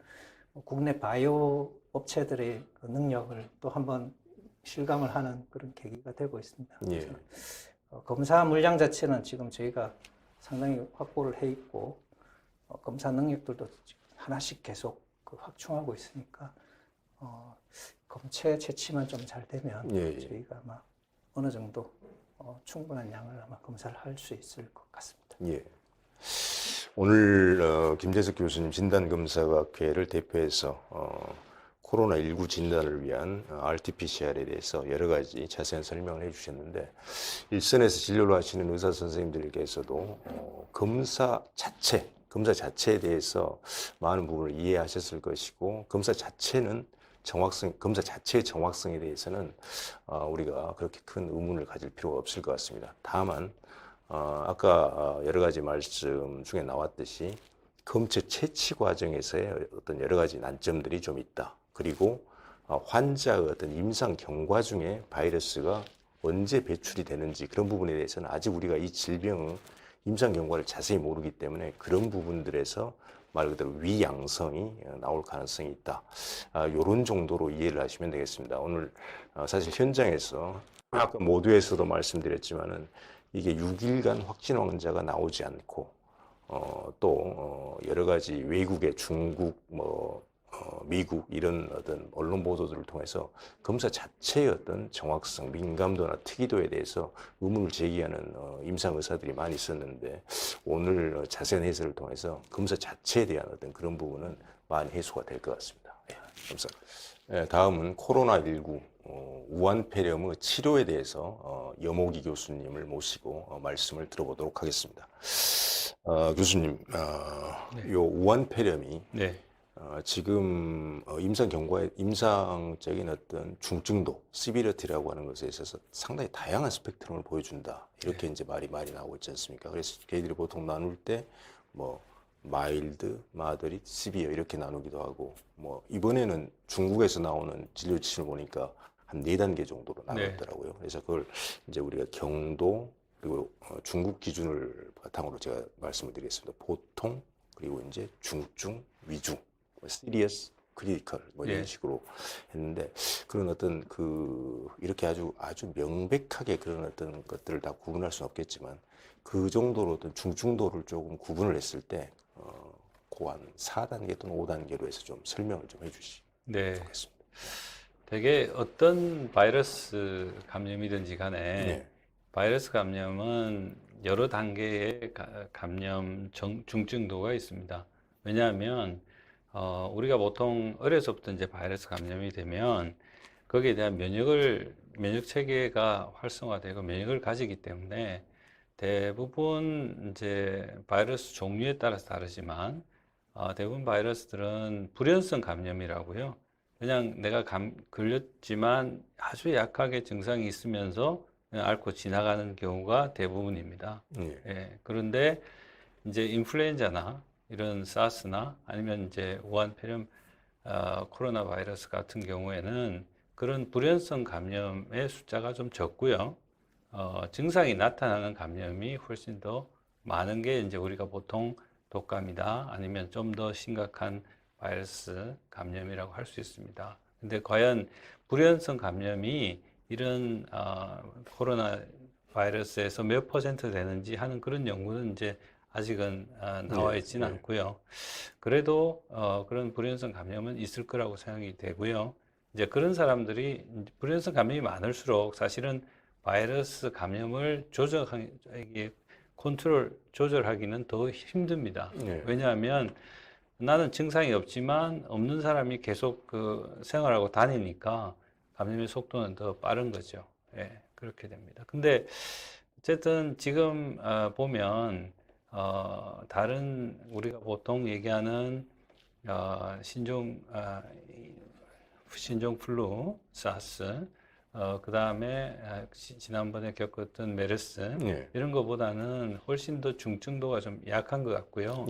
국내 바이오 업체들의 그 능력을 또 한번 실감을 하는 그런 계기가 되고 있습니다. 예. 그래서 검사 물량 자체는 지금 저희가 상당히 확보를 해 있고 검사 능력들도 하나씩 계속 확충하고 있으니까 검체 채취만 좀 잘 되면 예. 저희가 아마 어느 정도 충분한 양을 아마 검사를 할 수 있을 것 같습니다. 예. 오늘 김재석 교수님 진단검사학회를 대표해서 코로나19 진단을 위한 RT-PCR에 대해서 여러 가지 자세한 설명을 해주셨는데 일선에서 진료를 하시는 의사 선생님들께서도 검사 자체에 대해서 많은 부분을 이해하셨을 것이고 검사 자체는 정확성, 검사 자체의 정확성에 대해서는 우리가 그렇게 큰 의문을 가질 필요가 없을 것 같습니다. 다만 아까 여러 가지 말씀 중에 나왔듯이 검체 채취 과정에서의 어떤 여러 가지 난점들이 좀 있다. 그리고 환자의 어떤 임상 경과 중에 바이러스가 언제 배출이 되는지 그런 부분에 대해서는 아직 우리가 이 질병의 임상 경과를 자세히 모르기 때문에 그런 부분들에서 말 그대로 위양성이 나올 가능성이 있다. 이런 정도로 이해를 하시면 되겠습니다. 오늘 사실 현장에서 아까 모두에서도 말씀드렸지만은 이게 6일간 확진 환자가 나오지 않고 또 여러 가지 외국의 중국 미국 이런 어떤 언론 보도들을 통해서 검사 자체의 어떤 정확성, 민감도나 특이도에 대해서 의문을 제기하는 임상 의사들이 많이 있었는데 오늘 자세한 해설을 통해서 검사 자체에 대한 어떤 그런 부분은 많이 해소가 될 것 같습니다. 예, 감사합니다. 예, 다음은 코로나19 우한폐렴의 치료에 대해서 여모기 교수님을 모시고 말씀을 들어보도록 하겠습니다. 교수님, 네. 요 우한폐렴이 네. 지금 임상적인 어떤 중증도, 시비리티라고 하는 것에 있어서 상당히 다양한 스펙트럼을 보여준다. 이렇게 이제 말이 많이 나오고 있지 않습니까? 그래서 저희들이 보통 나눌 때 마일드, 마더릿, 시비어 이렇게 나누기도 하고 이번에는 중국에서 나오는 진료 지침을 보니까 한 4단계 정도로 나눴더라고요. 그래서 그걸 이제 우리가 경도 그리고 중국 기준을 바탕으로 제가 말씀을 드리겠습니다. 보통 그리고 이제 중증, 위중, 시리어스, 크리티컬 이런 식으로 했는데 그런 어떤 이렇게 아주 명백하게 그런 어떤 것들을 다 구분할 수는 없겠지만 그 정도로 어떤 중증도를 조금 구분을 했을 때 고한 4단계 또는 5단계로 해서 좀 설명을 좀 해주시면 네. 좋겠습니다. 되게 어떤 바이러스 감염이든지 간에 네. 바이러스 감염은 여러 단계의 감염 중증도가 있습니다. 왜냐하면 우리가 보통 어려서부터 이제 바이러스 감염이 되면 거기에 대한 면역 체계가 활성화되고 면역을 가지기 때문에 대부분 이제 바이러스 종류에 따라서 다르지만 대부분 바이러스들은 불연성 감염이라고요. 그냥 내가 걸렸지만 아주 약하게 증상이 있으면서 그냥 앓고 지나가는 경우가 대부분입니다. 예, 그런데 이제 인플루엔자나 이런 사스나 아니면 이제 우한폐렴 코로나 바이러스 같은 경우에는 그런 불연성 감염의 숫자가 좀 적고요. 증상이 나타나는 감염이 훨씬 더 많은 게 이제 우리가 보통 독감이다 아니면 좀 더 심각한 바이러스 감염이라고 할 수 있습니다. 근데 과연 불연성 감염이 이런 코로나 바이러스에서 몇 퍼센트 되는지 하는 그런 연구는 이제 아직은 나와 있지는 않고요. 그래도 그런 불연성 감염은 있을 거라고 생각이 되고요. 이제 그런 사람들이 불연성 감염이 많을수록 사실은 바이러스 감염을 조절하기는 더 힘듭니다. 왜냐하면 나는 증상이 없지만 없는 사람이 계속 생활하고 다니니까 감염의 속도는 더 빠른 거죠. 예, 그렇게 됩니다. 근데 어쨌든 지금 보면 다른 우리가 보통 얘기하는 신종 플루, 사스, 그 다음에 지난번에 겪었던 메르스 이런 것보다는 훨씬 더 중증도가 좀 약한 것 같고요.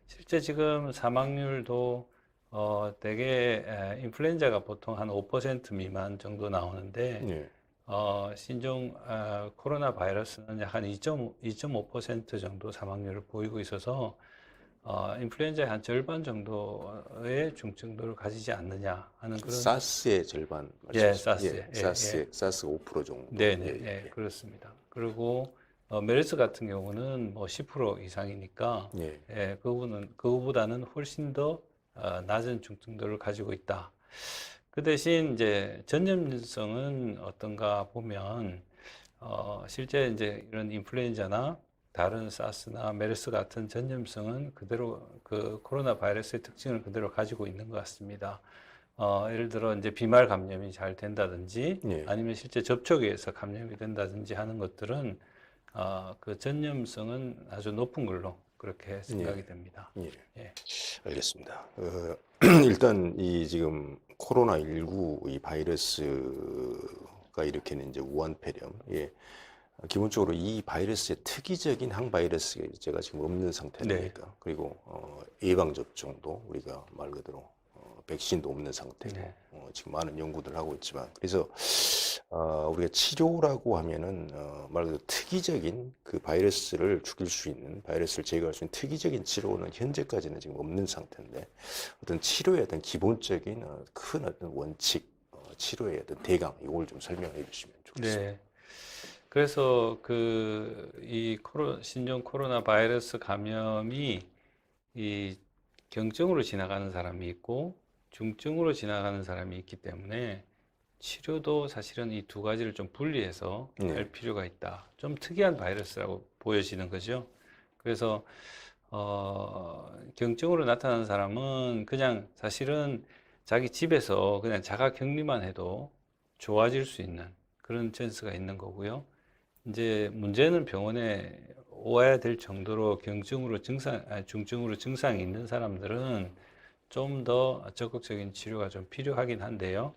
실제 지금 사망률도 대개 인플루엔자가 보통 한 5% 미만 정도 나오는데 신종 코로나 바이러스는 약 한 2.5% 정도 사망률을 보이고 있어서 인플루엔자의 한 절반 정도의 중증도를 가지지 않느냐 하는 그런 사스의 절반 사스가 5% 정도. 네네, 그렇습니다. 그리고 메르스 같은 경우는 뭐 10% 이상이니까 그거보다는 훨씬 더 낮은 중증도를 가지고 있다. 그 대신 이제 전염성은 어떤가 보면 실제 이제 이런 인플루엔자나 다른 사스나 메르스 같은 전염성은 그대로 그 코로나 바이러스의 특징을 그대로 가지고 있는 것 같습니다. 예를 들어 이제 비말 감염이 잘 된다든지 아니면 실제 접촉에 의해서 감염이 된다든지 하는 것들은 그 전염성은 아주 높은 걸로 그렇게 생각이 됩니다. 알겠습니다. 일단 이 지금 코로나19 이 바이러스가 일으키는 이제 우한폐렴, 예, 기본적으로 이 바이러스의 특이적인 항바이러스가 지금 없는 상태니까 그리고 예방 접종도 우리가 말 그대로 백신도 없는 상태고 네. 지금 많은 연구들 하고 있지만 그래서 우리가 치료라고 하면은 말 그대로 특이적인 그 바이러스를 죽일 수 있는 바이러스를 제거할 수 있는 특이적인 치료는 현재까지는 지금 없는 상태인데 어떤 치료의 어떤 기본적인 큰 어떤 원칙 치료의 어떤 대강 이걸 좀 설명해 주시면 좋겠습니다. 네. 그래서 이 신종 코로나 바이러스 감염이 이 경증으로 지나가는 사람이 있고 중증으로 지나가는 사람이 있기 때문에 치료도 사실은 이 두 가지를 좀 분리해서 할 필요가 있다. 좀 특이한 바이러스라고 보여지는 거죠. 그래서 경증으로 나타나는 사람은 그냥 사실은 자기 집에서 그냥 자가 격리만 해도 좋아질 수 있는 그런 찬스가 있는 거고요. 이제 문제는 병원에 와야 될 정도로 중증으로 증상이 있는 사람들은 좀 더 적극적인 치료가 좀 필요하긴 한데요.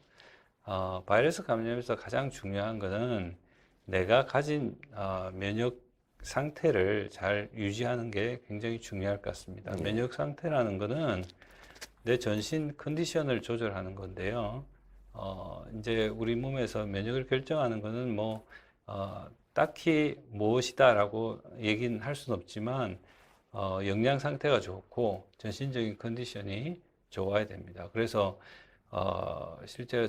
바이러스 감염에서 가장 중요한 것은 내가 가진 면역 상태를 잘 유지하는 게 굉장히 중요할 것 같습니다. 면역 상태라는 것은 내 전신 컨디션을 조절하는 건데요. 이제 우리 몸에서 면역을 결정하는 것은 딱히 무엇이다라고 얘기는 할 수는 없지만 영양 상태가 좋고 전신적인 컨디션이 좋아야 됩니다. 그래서 실제로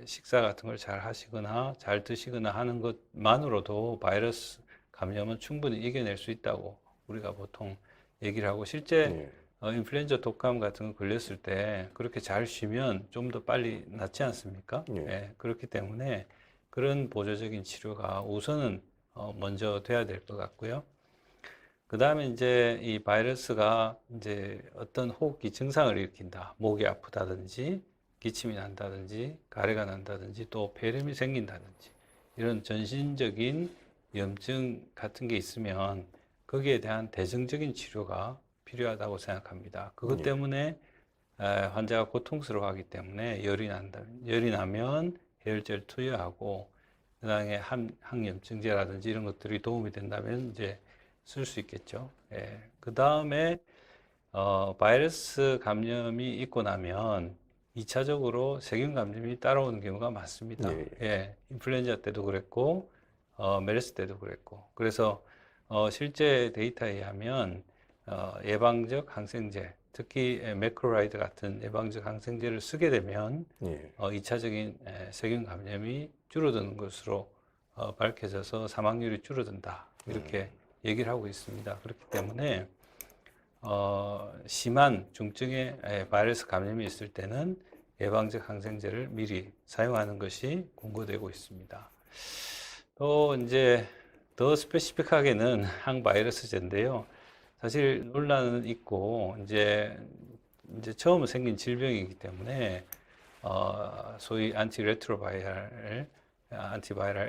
식사 같은 걸 잘 하시거나 잘 드시거나 하는 것만으로도 바이러스 감염은 충분히 이겨낼 수 있다고 우리가 보통 얘기를 하고 실제 인플루엔자 독감 같은 거 걸렸을 때 그렇게 잘 쉬면 좀 더 빨리 낫지 않습니까? 예, 그렇기 때문에 그런 보조적인 치료가 우선은 먼저 돼야 될 것 같고요. 그 다음에 이제 이 바이러스가 이제 어떤 호흡기 증상을 일으킨다. 목이 아프다든지, 기침이 난다든지, 가래가 난다든지, 또 폐렴이 생긴다든지, 이런 전신적인 염증 같은 게 있으면 거기에 대한 대증적인 치료가 필요하다고 생각합니다. 그것 때문에 환자가 고통스러워하기 때문에 열이 나면 해열제를 투여하고 그다음에 항염증제라든지 이런 것들이 도움이 된다면 이제 쓸 수 있겠죠. 예. 그 다음에 바이러스 감염이 있고 나면 2차적으로 세균 감염이 따라오는 경우가 많습니다. 예. 인플루엔자 때도 그랬고 메르스 때도 그랬고 그래서 실제 데이터에 의하면 예방적 항생제 특히 매크로라이드 같은 예방적 항생제를 쓰게 되면 2차적인 세균 감염이 줄어드는 것으로 밝혀져서 사망률이 줄어든다 이렇게 얘기를 하고 있습니다. 그렇기 때문에 심한 중증의 바이러스 감염이 있을 때는 예방적 항생제를 미리 사용하는 것이 권고되고 있습니다. 또 이제 더 스페시픽하게는 항바이러스제인데요. 사실 논란은 있고 이제 처음 생긴 질병이기 때문에 소위 안티바이럴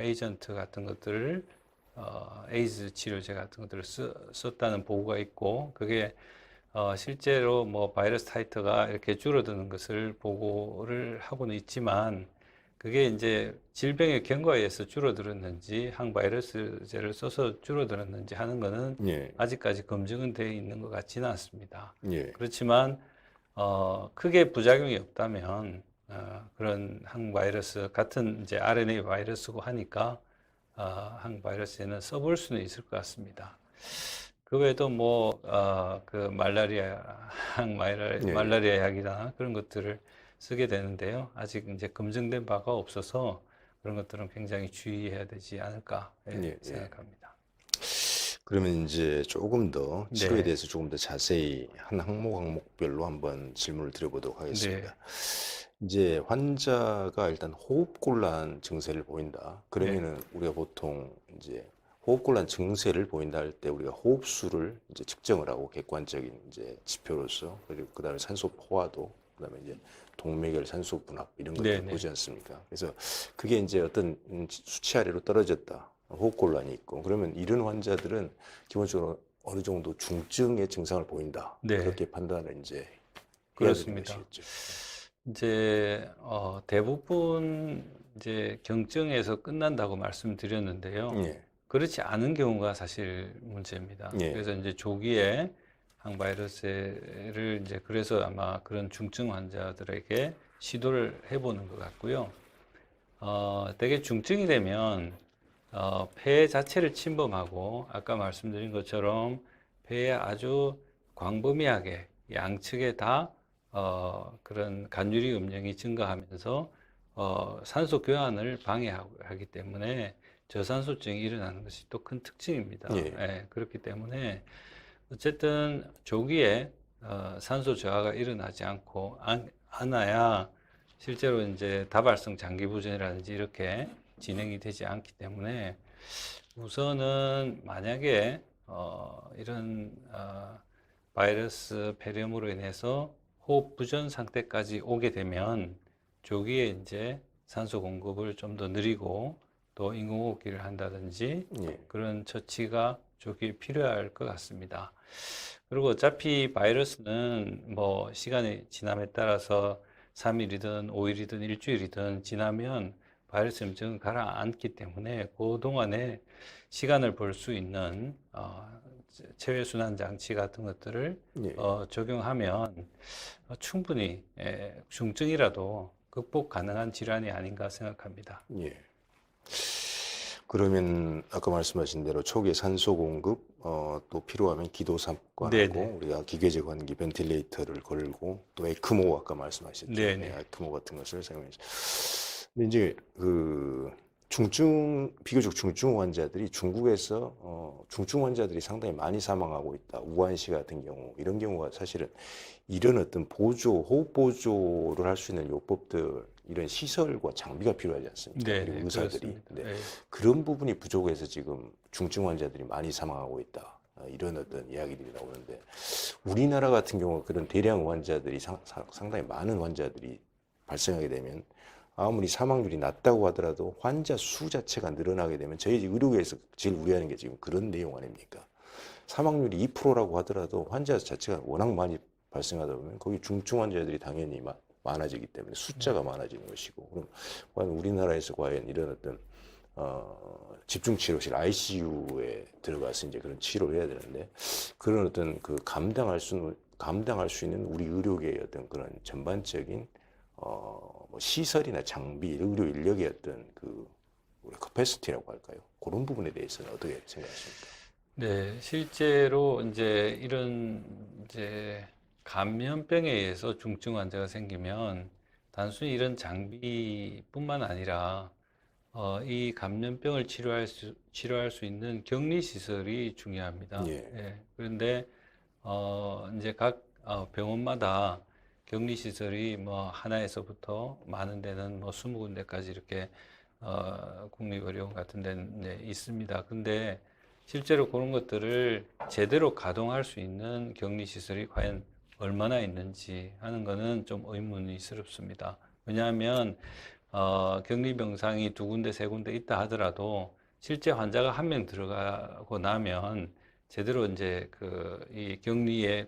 에이전트 같은 것들을 에이즈 치료제 같은 것들을 썼다는 보고가 있고 그게 실제로 바이러스 타이터가 이렇게 줄어드는 것을 보고를 하고는 있지만 그게 이제 질병의 경과에 의해서 줄어들었는지 항바이러스제를 써서 줄어들었는지 하는 거는 아직까지 검증은 되어 있는 것 같지는 않습니다. 그렇지만 크게 부작용이 없다면 그런 항바이러스 같은 이제 RNA 바이러스고 하니까 항바이러스에는 써볼 수는 있을 것 같습니다. 그 외에도 말라리아 약이나 그런 것들을 쓰게 되는데요. 아직 이제 검증된 바가 없어서 그런 것들은 굉장히 주의해야 되지 않을까 생각합니다. 그러면 이제 조금 더 치료에 대해서 조금 더 자세히 한 항목별로 한번 질문을 드려보도록 하겠습니다. 이제 환자가 일단 호흡곤란 증세를 보인다. 그러면은 우리가 보통 이제 호흡곤란 증세를 보인다 할 때 우리가 호흡수를 이제 측정을 하고 객관적인 이제 지표로서 그리고 그다음에 산소 포화도 그다음에 이제 동맥열 산소 분압 이런 것들 보지 않습니까? 그래서 그게 이제 어떤 수치 아래로 떨어졌다. 호흡곤란이 있고 그러면 이런 환자들은 기본적으로 어느 정도 중증의 증상을 보인다. 그렇게 판단을 이제 해야 되는 것이겠죠. 이제 대부분 이제 경증에서 끝난다고 말씀드렸는데요. 예. 그렇지 않은 경우가 사실 문제입니다. 예. 그래서 이제 조기에 항바이러스를 이제 그래서 아마 그런 중증 환자들에게 시도를 해보는 것 같고요. 되게 중증이 되면 폐 자체를 침범하고 아까 말씀드린 것처럼 폐에 아주 광범위하게 양측에 다 그런 간유리 음영이 증가하면서 산소 교환을 방해하기 때문에 저산소증이 일어나는 것이 또 큰 특징입니다. 예. 예, 그렇기 때문에 어쨌든 조기에 산소 저하가 일어나지 않아야 실제로 이제 다발성 장기부전이라든지 이렇게 진행이 되지 않기 때문에 우선은 만약에 이런 바이러스 폐렴으로 인해서 호흡 부전 상태까지 오게 되면 조기에 이제 산소 공급을 좀 더 느리고 또 인공호흡기를 한다든지 예. 그런 처치가 조기에 필요할 것 같습니다. 그리고 어차피 바이러스는 뭐 시간이 지남에 따라서 3일이든 5일이든 일주일이든 지나면 바이러스 염증은 가라앉기 때문에 그 동안에 시간을 벌 수 있는 체외순환 장치 같은 것들을 예. 적용하면 충분히 중증이라도 극복 가능한 질환이 아닌가 생각합니다. 예. 그러면 아까 말씀하신 대로 초기에 산소 공급, 또 필요하면 기도 삽관하고 네네. 우리가 기계적 환기 벤틸레이터를 걸고 또 에크모 아까 말씀하셨죠. 네네. 네, 에크모 같은 것을 사용해서. 근데 이제 그 비교적 중증 환자들이 중국에서 중증 환자들이 상당히 많이 사망하고 있다. 우한시 같은 경우 이런 경우가 사실은 이런 어떤 호흡 보조를 할 수 있는 요법들 이런 시설과 장비가 필요하지 않습니까? 네네, 그리고 의사들이. 그렇습니다. 네. 네. 그런 부분이 부족해서 지금 중증 환자들이 많이 사망하고 있다. 이런 어떤 이야기들이 나오는데 우리나라 같은 경우 그런 대량 환자들이 상당히 많은 환자들이 발생하게 되면 아무리 사망률이 낮다고 하더라도 환자 수 자체가 늘어나게 되면 저희 의료계에서 제일 우려하는 게 지금 그런 내용 아닙니까? 사망률이 2%라고 하더라도 환자 자체가 워낙 많이 발생하다 보면 거기 중증 환자들이 당연히 많아지기 때문에 숫자가 많아지는 것이고 그럼 과연 우리나라에서 과연 이런 어떤 집중치료실 ICU에 들어가서 이제 그런 치료를 해야 되는데 그런 어떤 그 감당할 수 있는 우리 의료계의 어떤 그런 전반적인 뭐 시설이나 장비, 의료 인력의 어떤 그 우리 커패시티라고 할까요? 그런 부분에 대해서는 어떻게 생각하십니까? 네, 실제로 이제 이런 이제 감염병에 의해서 중증 환자가 생기면 단순히 이런 장비뿐만 아니라 이 감염병을 치료할 수 있는 격리 시설이 중요합니다. 예. 예, 그런데 이제 각 병원마다 격리 시설이 뭐 하나에서부터 많은 데는 뭐 20군데까지 이렇게 국립의료원 같은 데는 이제 있습니다. 근데 실제로 그런 것들을 제대로 가동할 수 있는 격리 시설이 과연 얼마나 있는지 하는 거는 좀 의문이스럽습니다. 왜냐하면 격리 병상이 2군데, 3군데 있다 하더라도 실제 환자가 1명 들어가고 나면 제대로 이제 이 격리에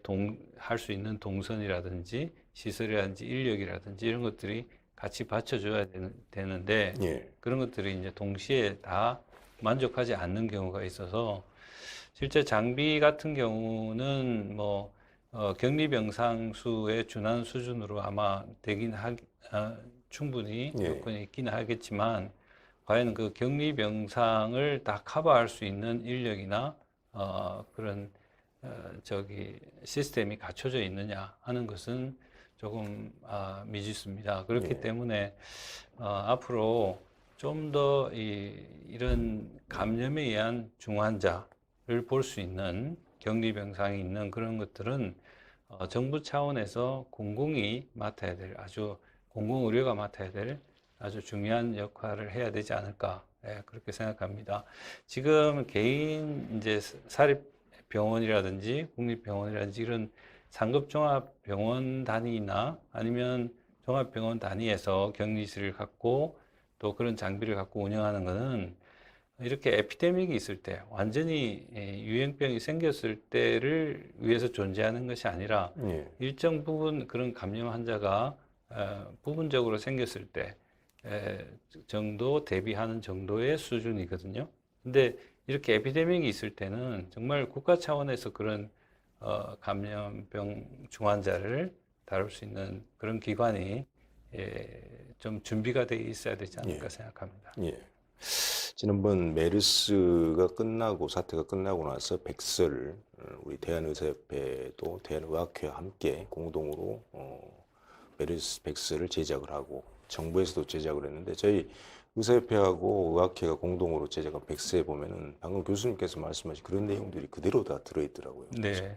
할 수 있는 동선이라든지 시설이라든지 인력이라든지 이런 것들이 같이 받쳐줘야 되는데 예. 그런 것들이 이제 동시에 다 만족하지 않는 경우가 있어서 실제 장비 같은 경우는 뭐 격리 병상 수에 준하는 수준으로 아마 충분히 예. 여건이 있기는 하겠지만 과연 그 격리 병상을 다 커버할 수 있는 인력이나 그런 시스템이 갖춰져 있느냐 하는 것은 조금 미지수입니다. 그렇기 예. 때문에 앞으로 좀 더 이런 감염에 의한 중환자를 볼 수 있는 격리 병상이 있는 그런 것들은 정부 차원에서 공공이 맡아야 될 공공의료가 맡아야 될 아주 중요한 역할을 해야 되지 않을까 그렇게 생각합니다. 지금 개인 이제 사립병원이라든지 국립병원이라든지 이런 상급종합병원 단위나 아니면 종합병원 단위에서 격리실을 갖고 또 그런 장비를 갖고 운영하는 것은 이렇게 에피데믹이 있을 때 완전히 유행병이 생겼을 때를 위해서 존재하는 것이 아니라 예. 일정 부분 그런 감염 환자가 부분적으로 생겼을 때 정도 대비하는 정도의 수준이거든요. 근데 이렇게 에피데믹이 있을 때는 정말 국가 차원에서 그런 감염병 중환자를 다룰 수 있는 그런 기관이 좀 준비가 돼 있어야 되지 않을까 예. 생각합니다. 예. 지난번 메르스가 끝나고 사태가 끝나고 나서 백서를 우리 대한의사협회도 대한의학회와 함께 공동으로 메르스 백서를 제작을 하고 정부에서도 제작을 했는데 저희 의사협회하고 의학회가 공동으로 제작한 백서에 보면은 방금 교수님께서 말씀하신 그런 내용들이 그대로 다 들어있더라고요. 네.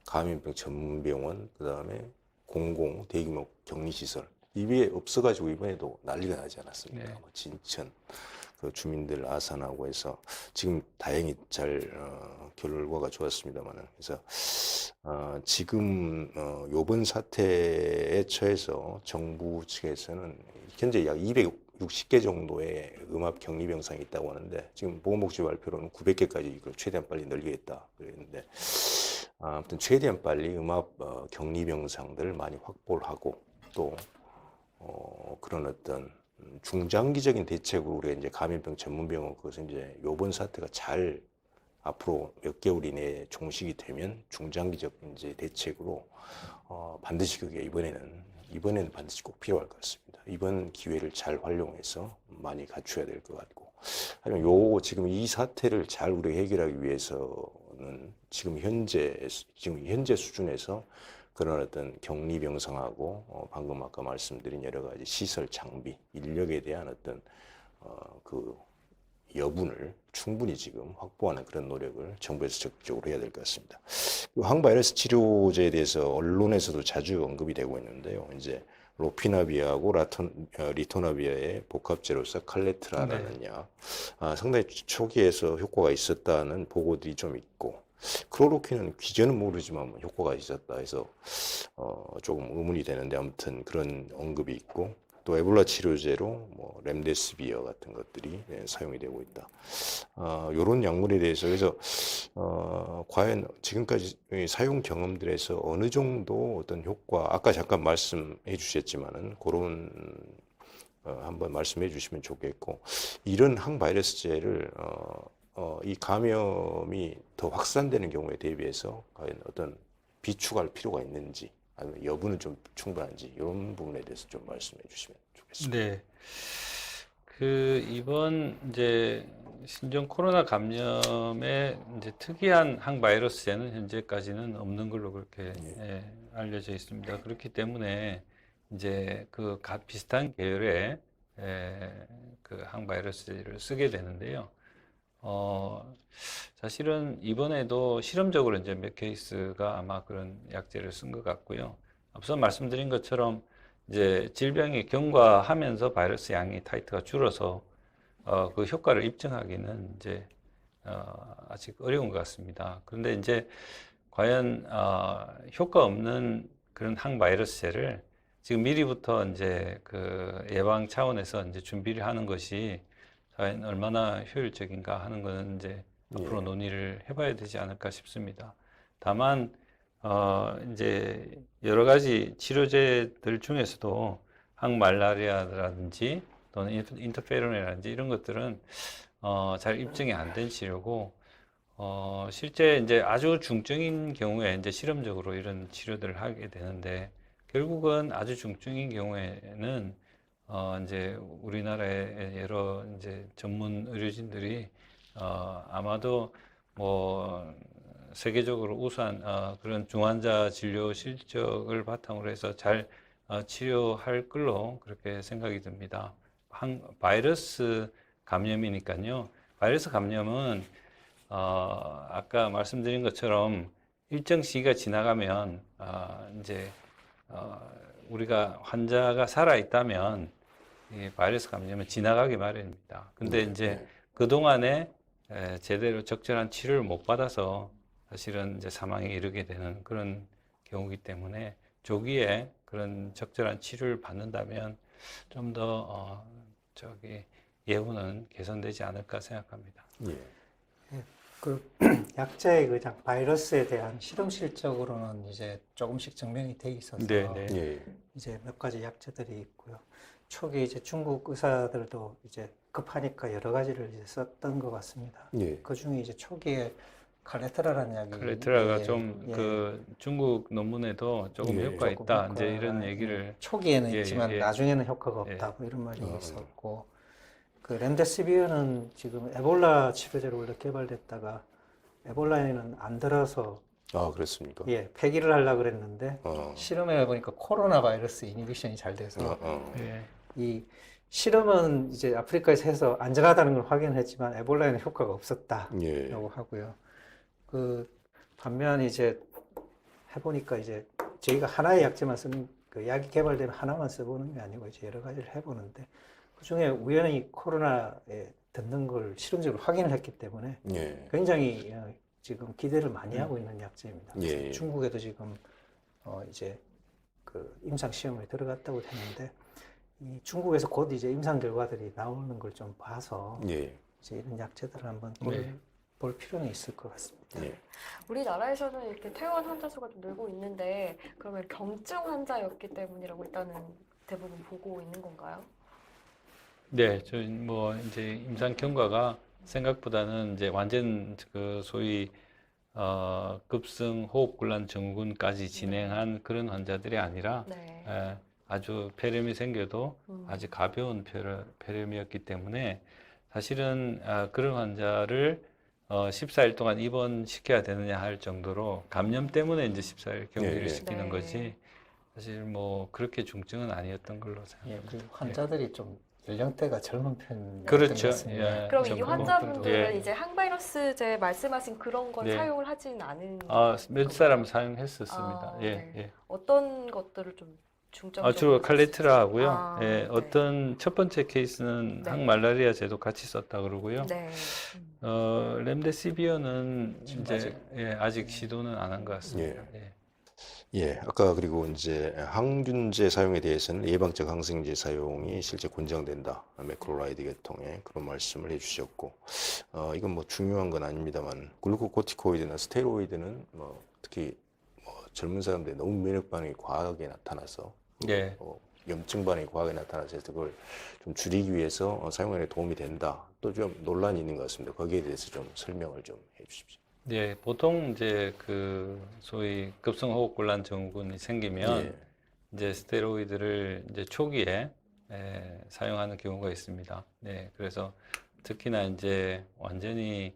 감염병 전문병원, 그 다음에 공공 대규모 격리시설 이게 없어가지고 이번에도 난리가 나지 않았습니까? 네. 뭐 진천 그 주민들 아산하고 해서 지금 다행히 잘 결과가 좋았습니다만은 그래서 지금 요번 사태에 처해서 정부 측에서는 현재 약 260개 정도의 음압 격리 병상이 있다고 하는데 지금 보건복지 발표로는 900개까지 이걸 최대한 빨리 늘리겠다 그랬는데 아무튼 최대한 빨리 음압 격리 병상들을 많이 확보를 하고 또 그런 어떤 중장기적인 대책으로 우리가 이제 감염병 전문병원 그것은 이제 요번 사태가 잘 앞으로 몇 개월 이내에 종식이 되면 중장기적 이제 대책으로 반드시 그게 이번에는 반드시 꼭 필요할 것 같습니다. 이번 기회를 잘 활용해서 많이 갖춰야 될 것 같고, 하지만 지금 이 사태를 잘 우리가 해결하기 위해서는 지금 현재 수준에서 그런 어떤 격리 병상하고 방금 아까 말씀드린 여러 가지 시설 장비, 인력에 대한 어떤 그 여분을 충분히 지금 확보하는 그런 노력을 정부에서 적극적으로 해야 될 것 같습니다. 항바이러스 치료제에 대해서 언론에서도 자주 언급이 되고 있는데요. 이제 로피나비아하고 리토나비아의 복합제로서 칼레트라라는 약, 상당히 초기에서 효과가 있었다는 보고들이 좀 있고, 클로로퀸은 기전은 모르지만 효과가 있었다 해서 조금 의문이 되는데 아무튼 그런 언급이 있고 또 에볼라 치료제로 뭐 렘데시비어 같은 것들이 사용이 되고 있다. 이런 약물에 대해서 그래서 과연 지금까지 사용 경험들에서 어느 정도 어떤 효과 아까 잠깐 말씀해 주셨지만은 그런 한번 말씀해 주시면 좋겠고 이런 항바이러스제를 이 감염이 더 확산되는 경우에 대비해서 과연 어떤 비축할 필요가 있는지 아니면 여부는 좀 충분한지 이런 부분에 대해서 좀 말씀해 주시면 좋겠습니다. 네. 이번 이제 신종 코로나 감염의 이제 특이한 항바이러스제는 현재까지는 없는 걸로 그렇게 알려져 있습니다. 그렇기 때문에 이제 비슷한 계열의 그 항바이러스제를 쓰게 되는데요. 사실은 이번에도 실험적으로 이제 몇 케이스가 아마 그런 약제를 쓴 것 같고요. 앞서 말씀드린 것처럼 이제 질병이 경과하면서 바이러스 양이 타이트가 줄어서 그 효과를 입증하기는 이제 아직 어려운 것 같습니다. 그런데 이제 과연 효과 없는 그런 항바이러스제를 지금 미리부터 이제 그 예방 차원에서 이제 준비를 하는 것이 과연 얼마나 효율적인가 하는 것은 이제 앞으로 논의를 해봐야 되지 않을까 싶습니다. 다만 이제 여러 가지 치료제들 중에서도 항말라리아라든지 또는 인터페론이라든지 이런 것들은 잘 입증이 안 된 치료고 실제 이제 아주 중증인 경우에 이제 실험적으로 이런 치료들을 하게 되는데 결국은 아주 중증인 경우에는 이제 우리나라의 여러 이제 전문 의료진들이 아마도 뭐 세계적으로 우수한 그런 중환자 진료 실적을 바탕으로 해서 잘 치료할 걸로 그렇게 생각이 듭니다. 바이러스 감염이니까요. 바이러스 감염은 아까 말씀드린 것처럼 일정 시기가 지나가면 이제 우리가 환자가 살아 있다면 이 바이러스 감염은 지나가기 마련입니다. 근데 이제 그동안에 제대로 적절한 치료를 못 받아서 사실은 이제 사망에 이르게 되는 그런 경우이기 때문에 조기에 그런 적절한 치료를 받는다면 좀 더 예후는 개선되지 않을까 생각합니다. 예. 그 약자의 그냥 바이러스에 대한 실험 실적으로는 이제 조금씩 증명이 돼 있어서 네, 네. 예. 이제 몇 가지 약자들이 있고요. 초기 이제 중국 의사들도 이제 급하니까 여러 가지를 이제 썼던 것 같습니다. 예. 그 중에 이제 초기에 칼레트라라는 약이 칼레트라가 예, 좀 예, 그 중국 논문에도 조금 예. 효과 조금 있다. 이제 효과가, 이런 예, 얘기를 초기에는 예, 있지만 예. 나중에는 효과가 예. 없다 뭐 이런 말이 어. 있었고 그 렘데시비어는 지금 에볼라 치료제로 원래 개발됐다가 에볼라에는 안 들어서 아, 그렇습니까? 예, 폐기를 하려고 그랬는데 어. 실험해 보니까 코로나 바이러스 이니비션이 잘 돼서 예. 이 실험은 이제 아프리카에서 해서 안전하다는 걸 확인했지만 에볼라에는 효과가 없었다라고 예. 하고요. 그 반면 이제 해보니까 이제 저희가 하나의 약제만 쓰는 그 약이 개발되면 하나만 써보는 게 아니고 이제 여러 가지를 해보는데 그 중에 우연히 코로나에 듣는 걸 실험적으로 확인을 했기 때문에 예. 굉장히 지금 기대를 많이 하고 있는 약제입니다. 예. 그래서 중국에도 지금 이제 그 임상 시험에 들어갔다고 했는데 이 중국에서 곧 이제 임상 결과들이 나오는 걸 좀 봐서 예. 이제 이런 약제들을 한번 네. 볼 필요는 있을 것 같습니다. 예. 우리나라에서는 이렇게 퇴원 환자 수가 좀 늘고 있는데 그러면 경증 환자였기 때문이라고 일단은 대부분 보고 있는 건가요? 네, 저 뭐 이제 임상 경과가 생각보다는 이제 완전 그 소위 급성 호흡곤란 증후군까지 진행한 그런 환자들이 아니라 네. 아주 폐렴이 생겨도 아주 가벼운 폐렴이었기 때문에 사실은 그런 환자를 14일 동안 입원시켜야 되느냐 할 정도로 감염 때문에 이제 14일 격리를 네, 네. 시키는 네. 거지 사실 뭐 그렇게 중증은 아니었던 걸로 생각합니다. 예, 그리고 환자들이 좀 연령대가 젊은 편이었던 그렇죠. 것 같습니다. 예, 그럼 이 젊은 환자분들은 분들. 이제 항바이러스제 말씀하신 그런 건 네. 사용을 하진 않은 몇 사람 사용했었습니다. 아, 예, 네. 예. 어떤 것들을 좀 중점적으로 주로 칼레트라 하고요. 아, 예, 네. 어떤 첫 번째 케이스는 네. 항말라리아제도 같이 썼다 그러고요. 네. 렘데시비어는 지금 이제 아직 시도는 안 한 것 같습니다. 예. 예, 아까 그리고 이제 항균제 사용에 대해서는 예방적 항생제 사용이 실제 권장된다. 매크로라이드 계통에 그런 말씀을 해주셨고, 이건 뭐 중요한 건 아닙니다만, 글루코코티코이드나 스테로이드는 뭐 특히 뭐 젊은 사람들이 너무 면역 반응이 과하게 나타나서, 예. 염증 반응이 과하게 나타나서 그걸 좀 줄이기 위해서 사용에 도움이 된다. 또 좀 논란이 있는 것 같습니다. 거기에 대해서 좀 설명을 좀 해주십시오. 네, 보통 이제 그 소위 급성호흡곤란 증후군이 생기면 예. 이제 스테로이드를 이제 초기에 사용하는 경우가 있습니다. 네, 그래서 특히나 이제 완전히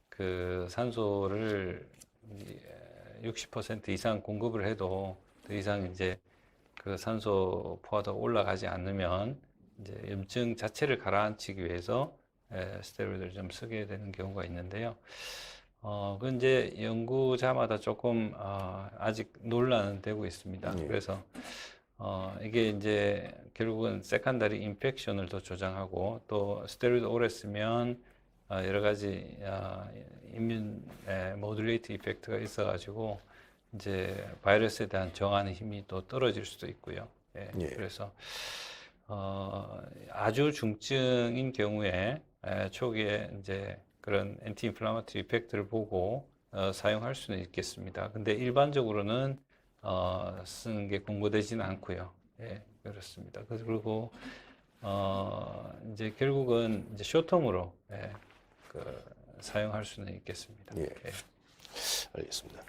그 산소를 60% 이상 공급을 해도 더 이상 이제 그 산소 포화도가 올라가지 않으면 이제 염증 자체를 가라앉히기 위해서 스테로이드를 좀 쓰게 되는 경우가 있는데요. 그 이제 연구자마다 조금 아직 논란은 되고 있습니다. 예. 그래서 이게 이제 결국은 세컨다리 인펙션을 더 조장하고 또 스테로이드 오래 쓰면 여러 가지 이뮨 모듈레이트 이펙트가 있어가지고 이제 바이러스에 대한 저항하는 힘이 또 떨어질 수도 있고요. 예, 예. 그래서 아주 중증인 경우에 초기에 이제 그런 엔티인플라마토리 이펙트를 보고 사용할 수는 있겠습니다. 근데 일반적으로는 쓰는 게 권고되지는 않고요. 예, 그렇습니다. 그리고 이제 결국은 이제 쇼텀으로 사용할 수는 있겠습니다. 예. 예. 알겠습니다.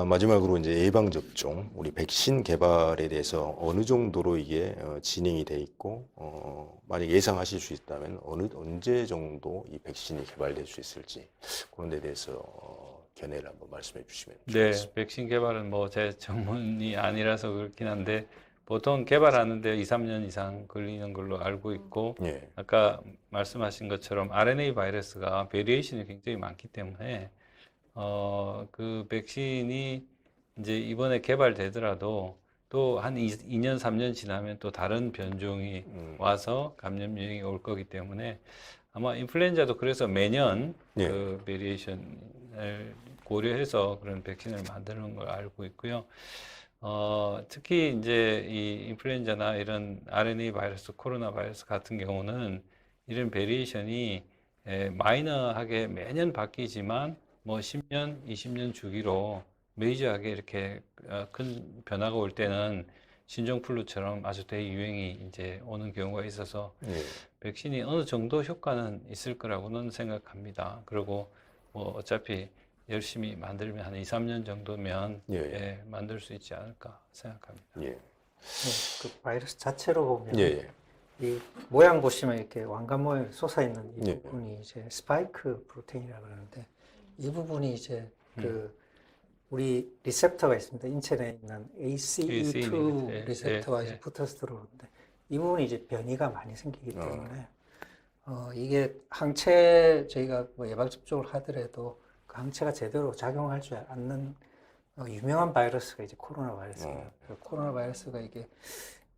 마지막으로 이제 예방접종, 우리 백신 개발에 대해서 어느 정도로 이게 진행이 돼 있고, 만약 예상하실 수 있다면 언제 정도 이 백신이 개발될 수 있을지 그런 데 대해서 견해를 한번 말씀해 주시면 네, 좋겠습니다. 백신 개발은 뭐 제 전문이 아니라서 그렇긴 한데 보통 개발하는데 2, 3년 이상 걸리는 걸로 알고 있고 예, 아까 말씀하신 것처럼 RNA 바이러스가 베리에이션이 굉장히 많기 때문에 그 백신이 이제 이번에 개발되더라도 또 한 2년, 3년 지나면 또 다른 변종이 와서 감염 유행이 올 거기 때문에 아마 인플루엔자도 그래서 매년 예. 그 베리에이션을 고려해서 그런 백신을 만드는 걸 알고 있고요. 특히 이제 이 인플루엔자나 이런 RNA 바이러스, 코로나 바이러스 같은 경우는 이런 베리에이션이 마이너하게 매년 바뀌지만 뭐 10년, 20년 주기로 메이저하게 이렇게 큰 변화가 올 때는 신종플루처럼 아주 대유행이 이제 오는 경우가 있어서 예. 백신이 어느 정도 효과는 있을 거라고는 생각합니다. 그리고 뭐 어차피 열심히 만들면 한 2, 3년 정도면 예. 예, 만들 수 있지 않을까 생각합니다. 예. 네, 그 바이러스 자체로 보면 예. 예. 이 모양 보시면 이렇게 왕관 모양이 솟아있는 이 예. 부분이 이제 스파이크 프로테인이라고 그러는데 이 부분이 이제 그 우리 리셉터가 있습니다. 인체 내에 있는 ACE2 예, 리셉터와 예, 이제 예. 붙어서 들어오는데 이 부분이 이제 변이가 많이 생기기 때문에 이게 항체 저희가 뭐 예방 접종을 하더라도 그 항체가 제대로 작용할 줄 않는 유명한 바이러스가 이제 코로나 바이러스입니다. 코로나 바이러스가 이게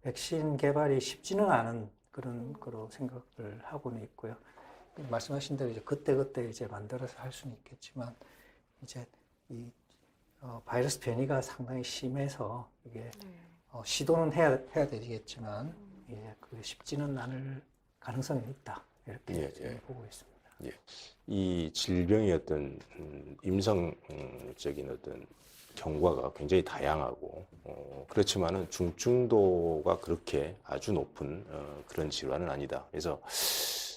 백신 개발이 쉽지는 않은 그런 거로 생각을 하고는 있고요. 말씀하신 대로 이제 그때그때 이제 만들어서 할 수는 있겠지만 이제 이 바이러스 변이가 상당히 심해서 이게 시도는 해야 되겠지만 이제 그게 쉽지는 않을 가능성이 있다. 이렇게 예, 저는 예. 보고 있습니다. 예. 이 질병의 어떤 임상적인 어떤 경과가 굉장히 다양하고 그렇지만은 중증도가 그렇게 아주 높은 그런 질환은 아니다. 그래서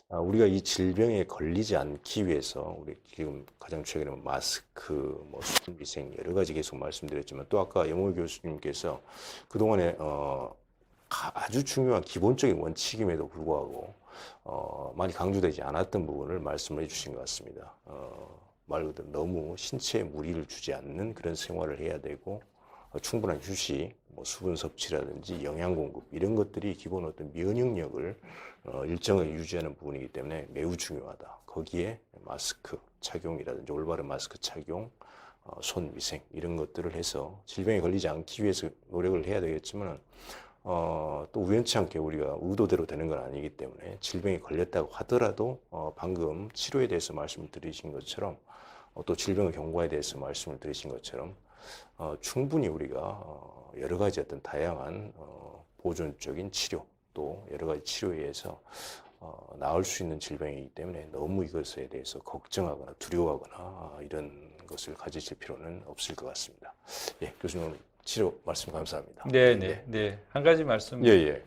우리가 이 질병에 걸리지 않기 위해서 우리 지금 가장 최근에 마스크, 뭐 손위생 여러 가지 계속 말씀드렸지만 또 아까 영호 교수님께서 그동안에 아주 중요한 기본적인 원칙임에도 불구하고 많이 강조되지 않았던 부분을 말씀을 해주신 것 같습니다. 말 그대로 너무 신체에 무리를 주지 않는 그런 생활을 해야 되고 충분한 휴식, 뭐 수분 섭취라든지 영양 공급 이런 것들이 기본 어떤 면역력을 일정하게 유지하는 부분이기 때문에 매우 중요하다. 거기에 마스크 착용이라든지 올바른 마스크 착용, 손 위생 이런 것들을 해서 질병에 걸리지 않기 위해서 노력을 해야 되겠지만 또 우연치 않게 우리가 의도대로 되는 건 아니기 때문에 질병에 걸렸다고 하더라도 방금 치료에 대해서 말씀을 드리신 것처럼 또 질병의 경과에 대해서 말씀을 드리신 것처럼 충분히 우리가 여러 가지 어떤 다양한 보존적인 치료 또 여러 가지 치료에 의해서 나을 수 있는 질병이기 때문에 너무 이것에 대해서 걱정하거나 두려워하거나 이런 것을 가지실 필요는 없을 것 같습니다. 예, 교수님 오늘 치료 말씀 감사합니다. 네. 한 가지 말씀. 예.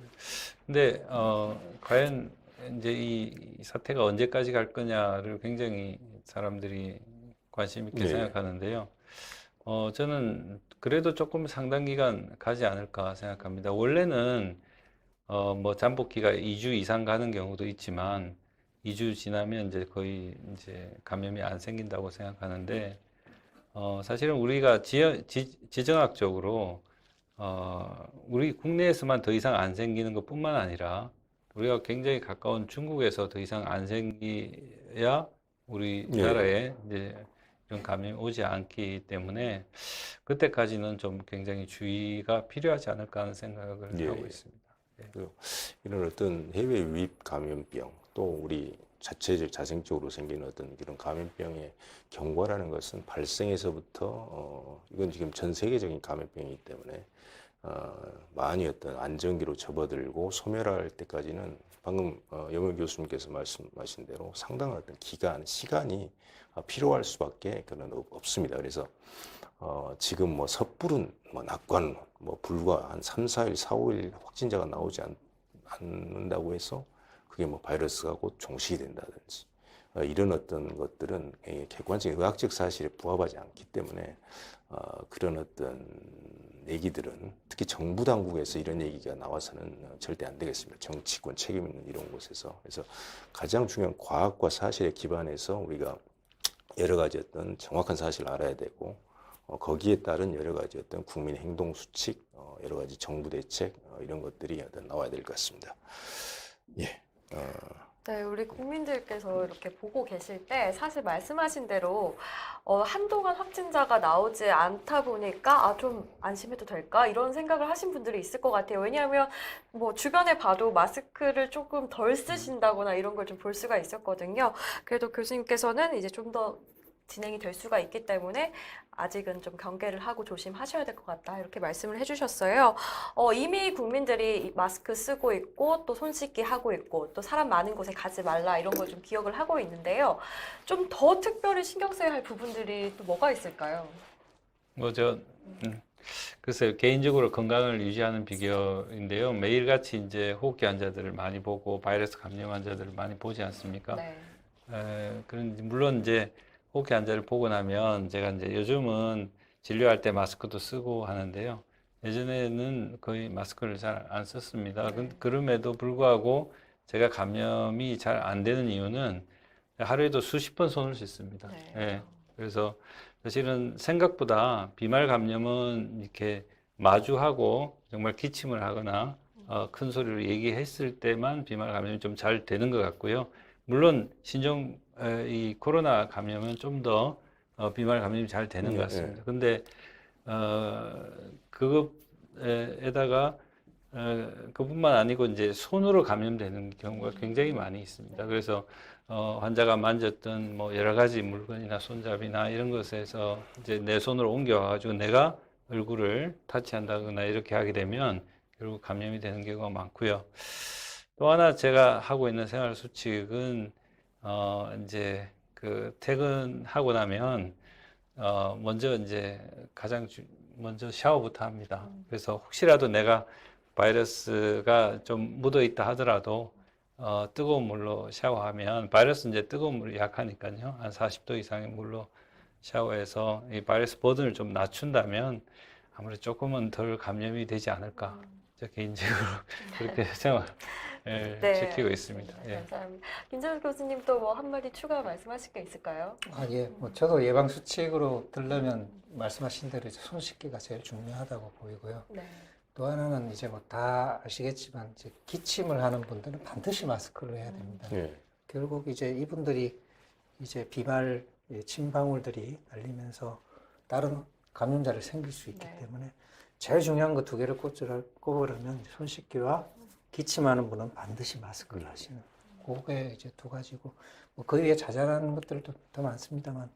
근데 과연 이제 이 사태가 언제까지 갈 거냐를 굉장히 사람들이 관심 있게 예. 생각하는데요. 저는 그래도 조금 상당 기간 가지 않을까 생각합니다. 원래는 뭐 잠복기가 2주 이상 가는 경우도 있지만 2주 지나면 이제 거의 이제 감염이 안 생긴다고 생각하는데 사실은 우리가 지정학적으로 우리 국내에서만 더 이상 안 생기는 것뿐만 아니라 우리가 굉장히 가까운 중국에서 더 이상 안 생기야 우리나라에 이제 이런 감염이 오지 않기 때문에 그때까지는 좀 굉장히 주의가 필요하지 않을까 하는 생각을 하고 있습니다. 이런 어떤 해외 유입 감염병 또 우리 자생적으로 생기는 어떤 이런 감염병의 경과라는 것은 발생에서부터 이건 지금 전 세계적인 감염병이기 때문에 많이 어떤 안정기로 접어들고 소멸할 때까지는 방금 염호 교수님께서 말씀하신 대로 상당한 어떤 시간이 필요할 수밖에 그런 없습니다. 그래서 지금 뭐 섣부른 낙관 불과 한 3, 4일, 4, 5일 확진자가 나오지 않는다고 해서 그게 뭐 바이러스가 곧 종식이 된다든지 이런 어떤 것들은 객관적인 의학적 사실에 부합하지 않기 때문에 그런 어떤 얘기들은 특히 정부 당국에서 이런 얘기가 나와서는 절대 안 되겠습니다. 정치권 책임 있는 이런 곳에서. 그래서 가장 중요한 과학과 사실에 기반해서 우리가 여러 가지 어떤 정확한 사실을 알아야 되고 거기에 따른 여러 가지 어떤 국민 행동 수칙, 여러 가지 정부 대책 이런 것들이 나와야 될 것 같습니다. 예. 네, 우리 국민들께서 이렇게 보고 계실 때 사실 말씀하신 대로 한동안 확진자가 나오지 않다 보니까 좀 안심해도 될까? 이런 생각을 하신 분들이 있을 것 같아요. 왜냐하면 뭐 주변에 봐도 마스크를 조금 덜 쓰신다거나 이런 걸 좀 볼 수가 있었거든요. 그래도 교수님께서는 이제 좀 더 진행이 될 수가 있기 때문에 아직은 좀 경계를 하고 조심하셔야 될 것 같다. 이렇게 말씀을 해주셨어요. 이미 국민들이 이 마스크 쓰고 있고 또 손 씻기 하고 있고 또 사람 많은 곳에 가지 말라 이런 걸 좀 기억을 하고 있는데요. 좀 더 특별히 신경 써야 할 부분들이 또 뭐가 있을까요? 글쎄요, 개인적으로 건강을 유지하는 비결인데요. 매일같이 이제 호흡기 환자들을 많이 보고 바이러스 감염 환자들을 많이 보지 않습니까? 네. 물론 이제 호흡기 환자를 보고 나면 제가 이제 요즘은 진료할 때 마스크도 쓰고 하는데요. 예전에는 거의 마스크를 잘 안 썼습니다. 네. 그럼에도 불구하고 제가 감염이 잘 안 되는 이유는 하루에도 수십 번 손을 씻습니다. 네. 예. 그래서 사실은 생각보다 비말 감염은 이렇게 마주하고 정말 기침을 하거나 큰 소리로 얘기했을 때만 비말 감염이 좀 잘 되는 것 같고요. 물론 이 코로나 감염은 좀 더 비말 감염이 잘 되는 것 같습니다. 근데 그것에다가 그뿐만 아니고 이제 손으로 감염되는 경우가 굉장히 많이 있습니다. 그래서 환자가 만졌던 뭐 여러 가지 물건이나 손잡이나 이런 것에서 이제 내 손으로 옮겨와가지고 내가 얼굴을 타치한다거나 이렇게 하게 되면 결국 감염이 되는 경우가 많고요. 또 하나 제가 하고 있는 생활 수칙은 이제 그 퇴근하고 나면 먼저 이제 먼저 샤워부터 합니다. 그래서 혹시라도 내가 바이러스가 좀 묻어 있다 하더라도 뜨거운 물로 샤워하면 바이러스 이제 뜨거운 물이 약하니까요. 한 40도 이상의 물로 샤워해서 이 바이러스 버든을 좀 낮춘다면 아무래도 조금은 덜 감염이 되지 않을까. 저 개인적으로 그렇게 생각을 지키고 있습니다. 예. 감사합니다. 김재훈 교수님 또 뭐 한마디 추가 말씀하실 게 있을까요? 예. 뭐 저도 예방 수칙으로 들려면 말씀하신 대로 이제 손 씻기가 제일 중요하다고 보이고요. 네. 또 하나는 이제 뭐 다 아시겠지만 이제 기침을 하는 분들은 반드시 마스크를 해야 됩니다. 예. 결국 이제 이분들이 이제 비말 침방울들이 날리면서 다른 감염자를 생길 수 있기 네. 때문에 제일 중요한 거 두 개를 꼽으라면 손 씻기와 기침하는 분은 반드시 마스크를 하시는. 그게 이제 두 가지고 뭐 그 위에 자잘한 것들도 더 많습니다만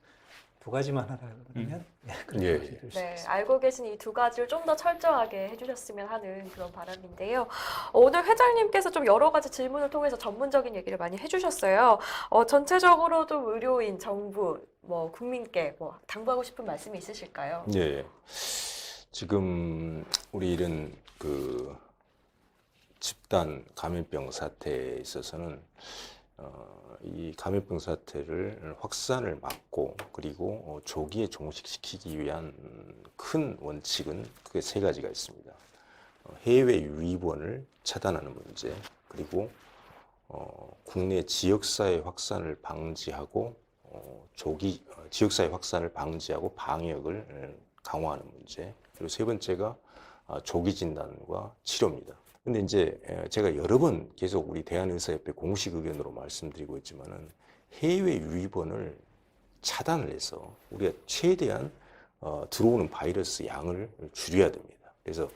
두 가지만 하라 그러면 그렇게 예. 드릴 수 네, 있습니다. 알고 계신 이 두 가지를 좀 더 철저하게 해주셨으면 하는 그런 바람인데요. 오늘 회장님께서 좀 여러 가지 질문을 통해서 전문적인 얘기를 많이 해주셨어요. 전체적으로 좀 의료인, 정부, 뭐 국민께 뭐 당부하고 싶은 말씀이 있으실까요? 예. 지금 우리 이런 그 집단 감염병 사태에 있어서는 이 감염병 사태를 확산을 막고 그리고 조기에 종식시키기 위한 큰 원칙은 크게 세 가지가 있습니다. 해외 유입원을 차단하는 문제, 그리고 국내 지역사회 확산을 방지하고 지역사회 확산을 방지하고 방역을 강화하는 문제, 그리고 세 번째가 조기 진단과 치료입니다. 근데 이제 제가 여러 번 계속 우리 대한의사협회 공식 의견으로 말씀드리고 있지만은 해외 유입원을 차단을 해서 우리가 최대한 들어오는 바이러스 양을 줄여야 됩니다. 그래서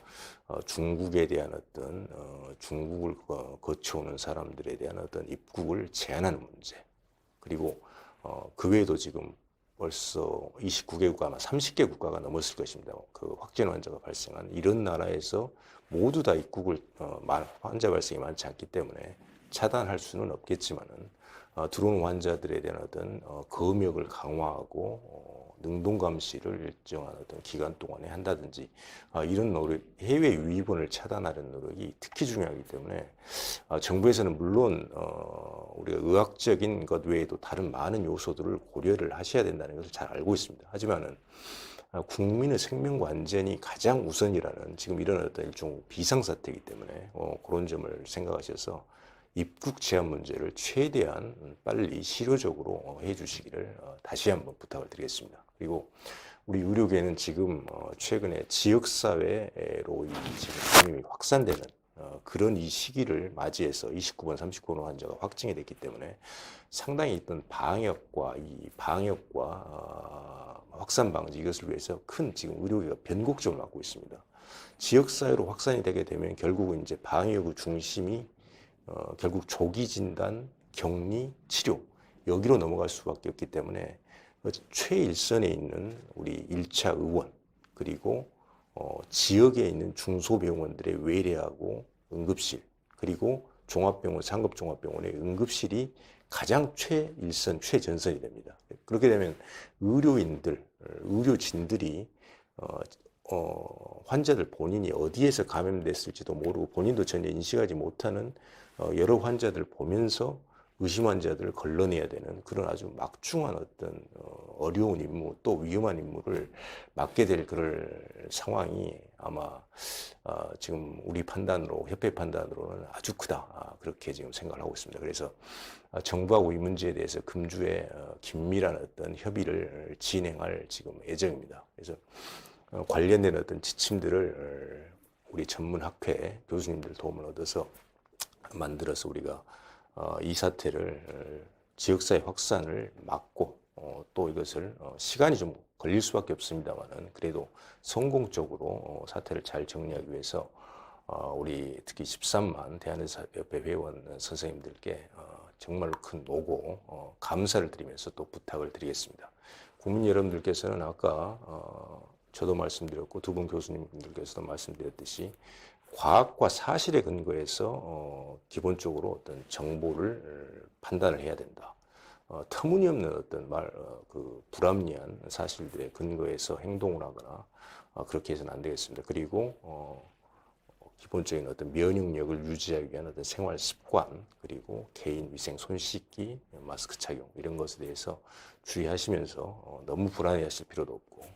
중국에 대한 어떤 중국을 거쳐오는 사람들에 대한 어떤 입국을 제한하는 문제, 그리고 그 외에도 지금 벌써 29개 국가, 아마 30개 국가가 넘었을 것입니다. 그 확진 환자가 발생한 이런 나라에서 모두 다 입국을 환자 발생이 많지 않기 때문에 차단할 수는 없겠지만은 들어오는 환자들에 대한 어떤 검역을 강화하고 능동 감시를 일정한 어떤 기간 동안에 한다든지 이런 노력, 해외 유입원을 차단하는 노력이 특히 중요하기 때문에 정부에서는 물론 우리가 의학적인 것 외에도 다른 많은 요소들을 고려를 하셔야 된다는 것을 잘 알고 있습니다. 하지만은 국민의 생명과 안전이 가장 우선이라는 지금 이런 어떤 일종 비상사태이기 때문에 그런 점을 생각하셔서 입국 제한 문제를 최대한 빨리 실효적으로 해주시기를 다시 한번 부탁을 드리겠습니다. 그리고 우리 의료계는 지금 최근에 지역사회로 지금 감염이 확산되는 그런 이 시기를 맞이해서 29번, 39번 환자가 확진이 됐기 때문에 상당히 있던 방역과 확산 방지 이것을 위해서 큰 지금 의료계가 변곡점을 맞고 있습니다. 지역사회로 확산이 되게 되면 결국은 이제 방역의 중심이 결국 조기 진단, 격리, 치료 여기로 넘어갈 수밖에 없기 때문에 최일선에 있는 우리 1차 의원 그리고 지역에 있는 중소병원들의 외래하고 응급실 그리고 종합병원, 상급종합병원의 응급실이 가장 최일선, 최전선이 됩니다. 그렇게 되면 의료진들이 환자들 본인이 어디에서 감염됐을지도 모르고 본인도 전혀 인식하지 못하는 여러 환자들 보면서 의심 환자들을 걸러내야 되는 그런 아주 막중한 어떤 어려운 임무 또 위험한 임무를 맡게 될 그럴 상황이 아마 지금 우리 판단으로 협회 판단으로는 아주 크다 그렇게 지금 생각을 하고 있습니다. 그래서 정부하고 이 문제에 대해서 금주에 긴밀한 어떤 협의를 진행할 지금 예정입니다. 그래서 관련된 어떤 지침들을 우리 전문학회 교수님들 도움을 얻어서 만들어서 우리가 이 사태를 지역사회 확산을 막고 또 이것을 시간이 좀 걸릴 수밖에 없습니다만은 그래도 성공적으로 사태를 잘 정리하기 위해서 우리 특히 13만 대한의사협회 회원 선생님들께 정말로 큰 노고 감사를 드리면서 또 부탁을 드리겠습니다. 국민 여러분들께서는 아까 저도 말씀드렸고 두 분 교수님들께서도 말씀드렸듯이 과학과 사실에 근거해서 기본적으로 어떤 정보를 판단을 해야 된다. 터무니없는 어떤 그 불합리한 사실들에 근거해서 행동을 하거나 그렇게 해서는 안 되겠습니다. 그리고 기본적인 어떤 면역력을 유지하기 위한 어떤 생활 습관 그리고 개인 위생, 손 씻기, 마스크 착용 이런 것에 대해서 주의하시면서 너무 불안해하실 필요도 없고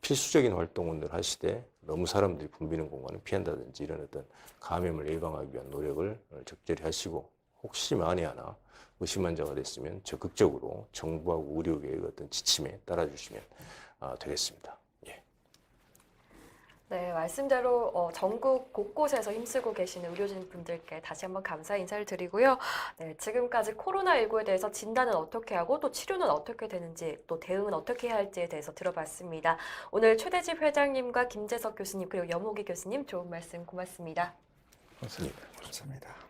필수적인 활동을 하시되 너무 사람들이 붐비는 공간을 피한다든지 이런 어떤 감염을 예방하기 위한 노력을 적절히 하시고 혹시 만에 하나 의심 환자가 됐으면 적극적으로 정부하고 의료계의 어떤 지침에 따라주시면 되겠습니다. 예. 네, 말씀대로 전국 곳곳에서 힘쓰고 계시는 의료진 분들께 다시 한번 감사 인사를 드리고요. 네, 지금까지 코로나19에 대해서 진단은 어떻게 하고 또 치료는 어떻게 되는지 또 대응은 어떻게 해야 할지에 대해서 들어봤습니다. 오늘 최대집 회장님과 김재석 교수님 그리고 염호기 교수님 좋은 말씀 고맙습니다. 감사합니다.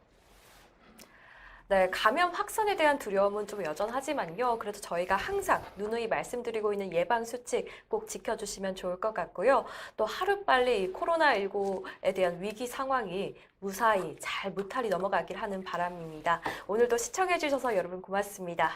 네, 감염 확산에 대한 두려움은 좀 여전하지만요. 그래도 저희가 항상 누누이 말씀드리고 있는 예방 수칙 꼭 지켜주시면 좋을 것 같고요. 또 하루빨리 이 코로나19에 대한 위기 상황이 무사히 잘 무탈히 넘어가길 하는 바람입니다. 오늘도 시청해주셔서 여러분 고맙습니다.